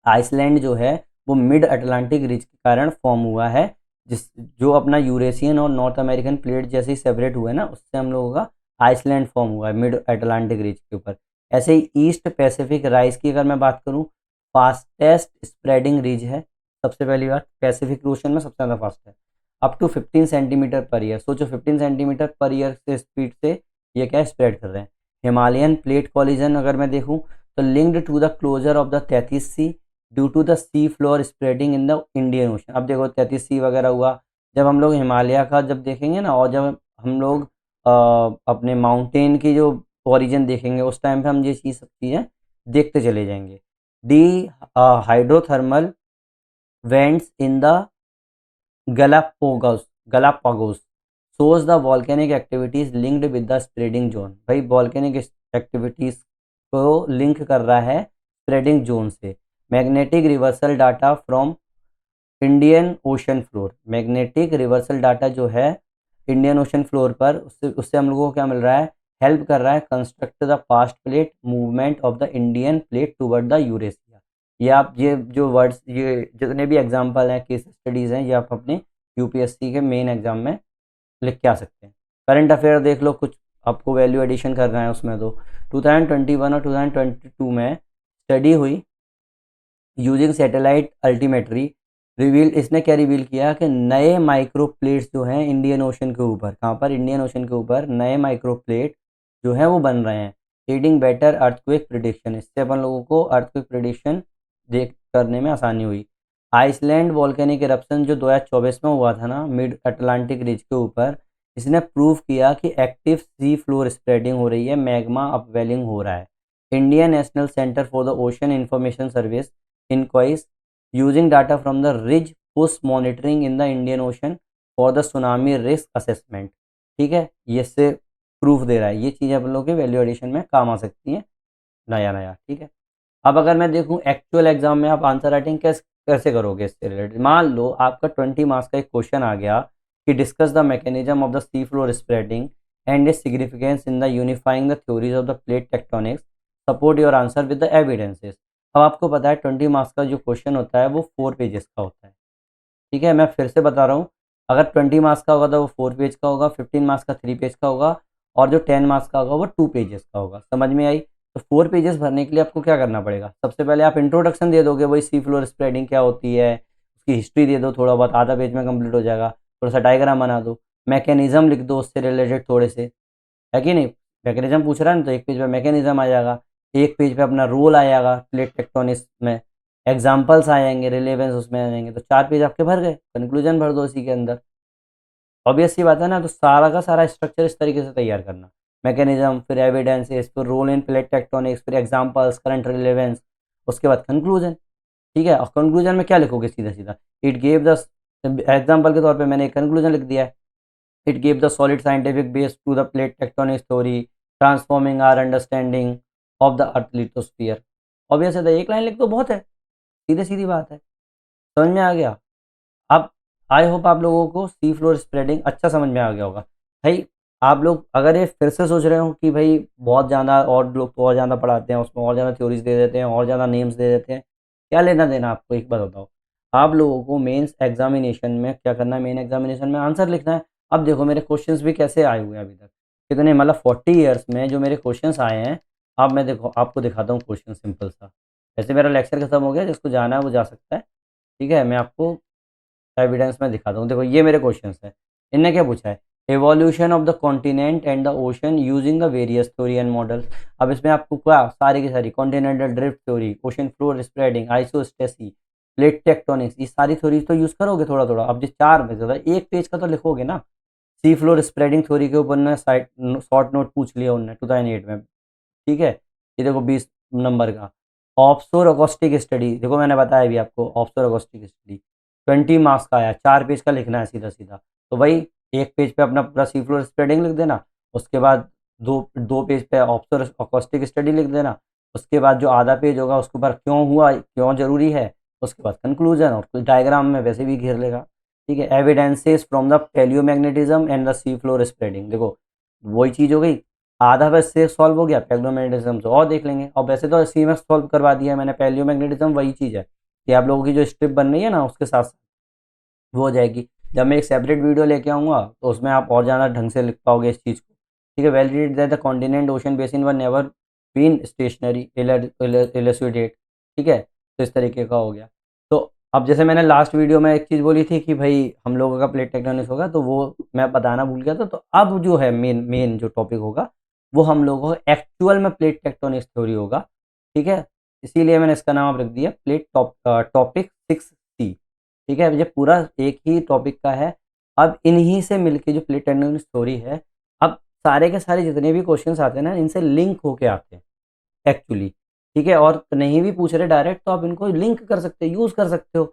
Iceland जो है वो मिड अटलांटिक रिज के कारण फॉर्म हुआ है, जिस जो अपना यूरेशियन और नॉर्थ अमेरिकन प्लेट जैसे ही सेपरेट हुए ना, उससे हम लोगों का आइसलैंड फॉर्म हुआ है मिड अटलांटिक रिज के ऊपर। ऐसे ही ईस्ट पैसिफिक राइज की अगर मैं बात करूँ, फास्टेस्ट स्प्रेडिंग रिज है। सबसे पहली बात, पैसिफिक ओशन में सबसे ज़्यादा फास्ट है, up to 15 centimetre per year. सोचो 15 सेंटीमीटर पर ईयर से स्पीड से ये क्या स्प्रेड कर रहे हैं। हिमालयन प्लेट कॉलिजन अगर मैं देखूँ, तो linked to the closure of the Tethys sea due to the sea floor spreading in the Indian Ocean. अब देखो 33 सी वगैरह हुआ, जब हम लोग हिमालय का जब देखेंगे ना, और जब हम लोग अपने माउंटेन की जो ओरिजिन देखेंगे, उस टाइम पे हम ये चीज़ सब चीज़ें देखते चले जाएंगे। D hydrothermal vents in the Galapagos shows the volcanic activities linked with the spreading zone। भाई वॉल्केनिक एक्टिविटीज को लिंक कर रहा है स्प्रेडिंग जोन से। Magnetic reversal data from Indian ocean floor, magnetic reversal data जो है इंडियन ओशन फ्लोर पर, उससे हम लोगों को क्या मिल रहा है, हेल्प कर रहा है construct the fast plate movement of the Indian plate toward the Eurasia. ये आप ये जो वर्ड्स, ये जितने भी एग्जाम्पल हैं, केस स्टडीज़ हैं, ये आप अपने यूपीएससी के मेन एग्जाम में लिख के आ सकते हैं। करंट अफेयर देख लो, कुछ आपको वैल्यू एडिशन करना है उसमें, तो 2021 और 2022 में स्टडी हुई यूजिंग सैटेलाइट अल्टीमेट्री। रिवील इसने क्या रिवील किया कि नए माइक्रो प्लेट्स जो हैं इंडियन ओशन के ऊपर, कहाँ पर, इंडियन ओशन के ऊपर नए माइक्रो प्लेट जो हैं वो बन रहे हैं, लीडिंग बेटर अर्थक्वेक प्रिडिक्शन। इससे अपन लोगों को अर्थक्वेक प्रिडिक्शन देख करने में आसानी हुई। आइसलैंड वॉल्केनिक इरप्शन जो 2024 में हुआ था ना मिड अटलांटिक रिज के ऊपर, इसने प्रूव किया कि एक्टिव सी फ्लोर स्प्रेडिंग हो रही है, मैग्मा अपवेलिंग हो रहा है। Indian National Centre for the Ocean Information Service INCOIS using data from the ridge push monitoring in the Indian Ocean for the tsunami risk assessment. ठीक है, ये से प्रूफ दे रहा है, ये चीज़ें अपन लोग के वैल्यू एडिशन में काम आ सकती हैं नया नया। ठीक है, अब अगर मैं देखूं एक्चुअल एग्जाम में आप आंसर राइटिंग कैसे करोगे इससे रिलेटेड। मान लो आपका 20 मार्क्स का एक क्वेश्चन आ गया कि discuss the mechanism of the sea floor spreading and its significance in the unifying the theories of the plate tectonics, support your answer with the evidences. अब आपको पता है 20 मार्क्स का जो क्वेश्चन होता है वो 4 पेजेस का होता है। ठीक है, मैं फिर से बता रहा हूँ, अगर 20 मार्क्स का होगा तो वो 4 पेज का होगा, 15 मार्क्स का 3 पेज का होगा, और जो 10 मार्क्स का होगा वो 2 पेजेस का होगा। समझ में आई। तो 4 पेजेस भरने के लिए आपको क्या करना पड़ेगा, सबसे पहले आप इंट्रोडक्शन दे दोगे, वही सी फ्लोर स्प्रेडिंग क्या होती है, उसकी हिस्ट्री दे दो, थोड़ा बहुत आधा पेज में कंप्लीट हो जाएगा। थोड़ा सा डायग्राम बना दो, मैकेनिज्म लिख दो उससे रिलेटेड थोड़े से, है कि नहीं। मैकेनिज्म पूछ रहा है ना, तो एक पेज पे मैकेनिज्म आ जाएगा, एक पेज पे अपना रोल आएगा प्लेट टेक्टोनिक्स में, एग्जाम्पल्स आ जाएंगे, रिलेवेंस उसमें आ जाएंगे, तो 4 पेज आपके भर गए। कंक्लूजन भर दो इसी के अंदर। ऑब्वियस सी बात है ना, तो सारा का सारा स्ट्रक्चर इस तरीके से तैयार करना, मैकेनिज्म, फिर एविडेंसेस, फिर रोल इन प्लेट टेक्टोनिक्स, फिर एग्जांपल्स, करंट रिलेवेंस, उसके बाद कंक्लूजन। ठीक है, और कंक्लूजन में क्या लिखोगे, सीधा सीधा इट गेव द, एग्जांपल के तौर पे मैंने एक कंक्लूजन लिख दिया है, it gave the solid scientific base to the plate tectonic theory transforming our understanding of the earth lithosphere. Obvious है, एक लाइन लिख दो बहुत है, सीधे सीधी बात है। समझ में आ गया। अब आई होप आप लोगों को सी फ्लोर स्प्रेडिंग अच्छा समझ में आ गया होगा। भाई आप लोग अगर ये फिर से सोच रहे हो कि भाई बहुत ज़्यादा, और लोग तो और ज़्यादा पढ़ाते हैं, उसमें और ज़्यादा थ्योरीज दे देते हैं, और ज़्यादा नेम्स दे देते हैं, क्या लेना देना आपको, एक बात बताओ। आप लोगों को मेंस एग्जामिनेशन में क्या करना है, मेन एग्जामिनेशन में आंसर लिखना है। अब देखो मेरे क्वेश्चंस भी कैसे आए हुए हैं अभी तक, कितने मतलब 40 ईयर्स में जो मेरे क्वेश्चंस आए हैं। अब मैं देखो आपको दिखाता हूँ क्वेश्चन सिंपल सा। वैसे मेरा लेक्चर खत्म हो गया, जिसको जाना है वो जा सकता है। ठीक है, मैं आपको एविडेंस में दिखाता हूँ। देखो ये मेरे क्वेश्चंस हैं। इनने क्या पूछा है, evolution of the continent and the ocean using the various theory and model. अब इसमें आपको क्या सारी की सारी continental drift theory, ocean floor spreading, isostasy, plate tectonics, ये सारी थ्योरी तो यूज करोगे थोड़ा थोड़ा। अब जो चार में ज्यादा एक पेज का तो लिखोगे ना। सी फ्लोर स्प्रेडिंग थ्योरी के ऊपर ने साइड शॉर्ट नोट पूछ लिया उनने 2008 में। ठीक है, ये देखो 20 नंबर का ऑफशोर अकॉस्टिक स्टडी। देखो मैंने बताया भी आपको, ऑफशोर अकॉस्टिक स्टडी 20 मार्क्स का आया, 4 पेज का लिखना है सीधा सीधा। तो भाई एक पेज पे अपना पूरा सी फ्लोर स्प्रेडिंग लिख देना, उसके बाद दो दो पेज पे ऑफशोर अकॉस्टिक स्टडी लिख देना, उसके बाद जो आधा पेज होगा उसके ऊपर क्यों हुआ, क्यों जरूरी है, उसके बाद कंक्लूजन, और डायग्राम में वैसे भी घेर लेगा। ठीक है, evidences from the palaeomagnetism and the sea floor spreading. देखो वही चीज हो गई, आधा बस से सॉल्व हो गया, पैलियोमैग्नेटिज्म से और देख लेंगे। और वैसे तो सीएमएस सॉल्व करवा दिया है मैंने, पैलियोमैग्नेटिज्म वही चीज़ है कि आप लोगों की जो स्ट्रिप बन रही है ना उसके साथ साथ वो हो जाएगी। जब मैं एक सेपरेट वीडियो लेके आऊँगा तो उसमें आप और ज़्यादा ढंग से लिख पाओगे इस चीज़ को। ठीक है, validate that the continent ocean basin were never been stationary elucidate. ठीक है, तो इस तरीके का हो गया। तो अब जैसे मैंने लास्ट वीडियो में एक चीज़ बोली थी कि भाई हम लोगों का प्लेट टेक्टोनिक्स होगा, तो वो मैं बताना भूल गया था। तो अब जो है मेन मेन जो टॉपिक होगा वो हम लोगों को एक्चुअल में प्लेट टेक्टोनिक्स थ्योरी होगा। ठीक है, इसीलिए मैंने इसका नाम अब रख दिया प्लेट टॉपिक 6C। ठीक है, ये पूरा एक ही टॉपिक का है। अब इन्हीं से मिलके जो प्लेट टेक्टोनिक्स थ्योरी है, अब सारे के सारे जितने भी क्वेश्चंस आते हैं ना इनसे लिंक होके आते हैं एक्चुअली। ठीक है, और नहीं भी पूछ रहे डायरेक्ट तो आप इनको लिंक कर सकते हो, यूज कर सकते हो।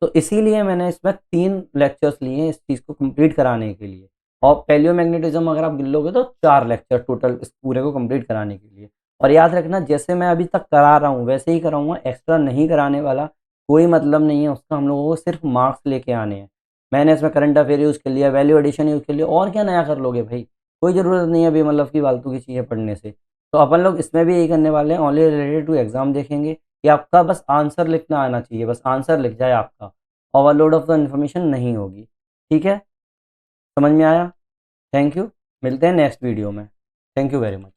तो इसीलिए मैंने इसमें 3 लेक्चर्स लिए हैं इस चीज को कंप्लीट कराने के लिए। और पैलियोमैग्नेटिज्म अगर आप गिन लोगे तो 4 लेक्चर टोटल इस पूरे को कंप्लीट कराने के लिए। और याद रखना जैसे मैं अभी तक करा रहा हूँ वैसे ही कराऊंगा, एक्स्ट्रा नहीं कराने वाला। कोई मतलब नहीं है उसका, हम लोगों को सिर्फ मार्क्स लेके आने हैं। मैंने इसमें करंट अफेयर यूज कर लिया, वैल्यू एडिशन यूज कर लिया, और क्या नया कर लोगे भाई। कोई ज़रूरत नहीं है अभी मतलब की फालतू की चीज़ें पढ़ने से। तो अपन लोग इसमें भी यही करने वाले हैं, ओनली रिलेटेड टू एग्जाम देखेंगे कि आपका बस आंसर लिखना आना चाहिए, बस आंसर लिख जाए आपका, ओवरलोड ऑफ द इन्फॉर्मेशन नहीं होगी। ठीक है, समझ में आया? थैंक यू, मिलते हैं नेक्स्ट वीडियो में। Thank you very much.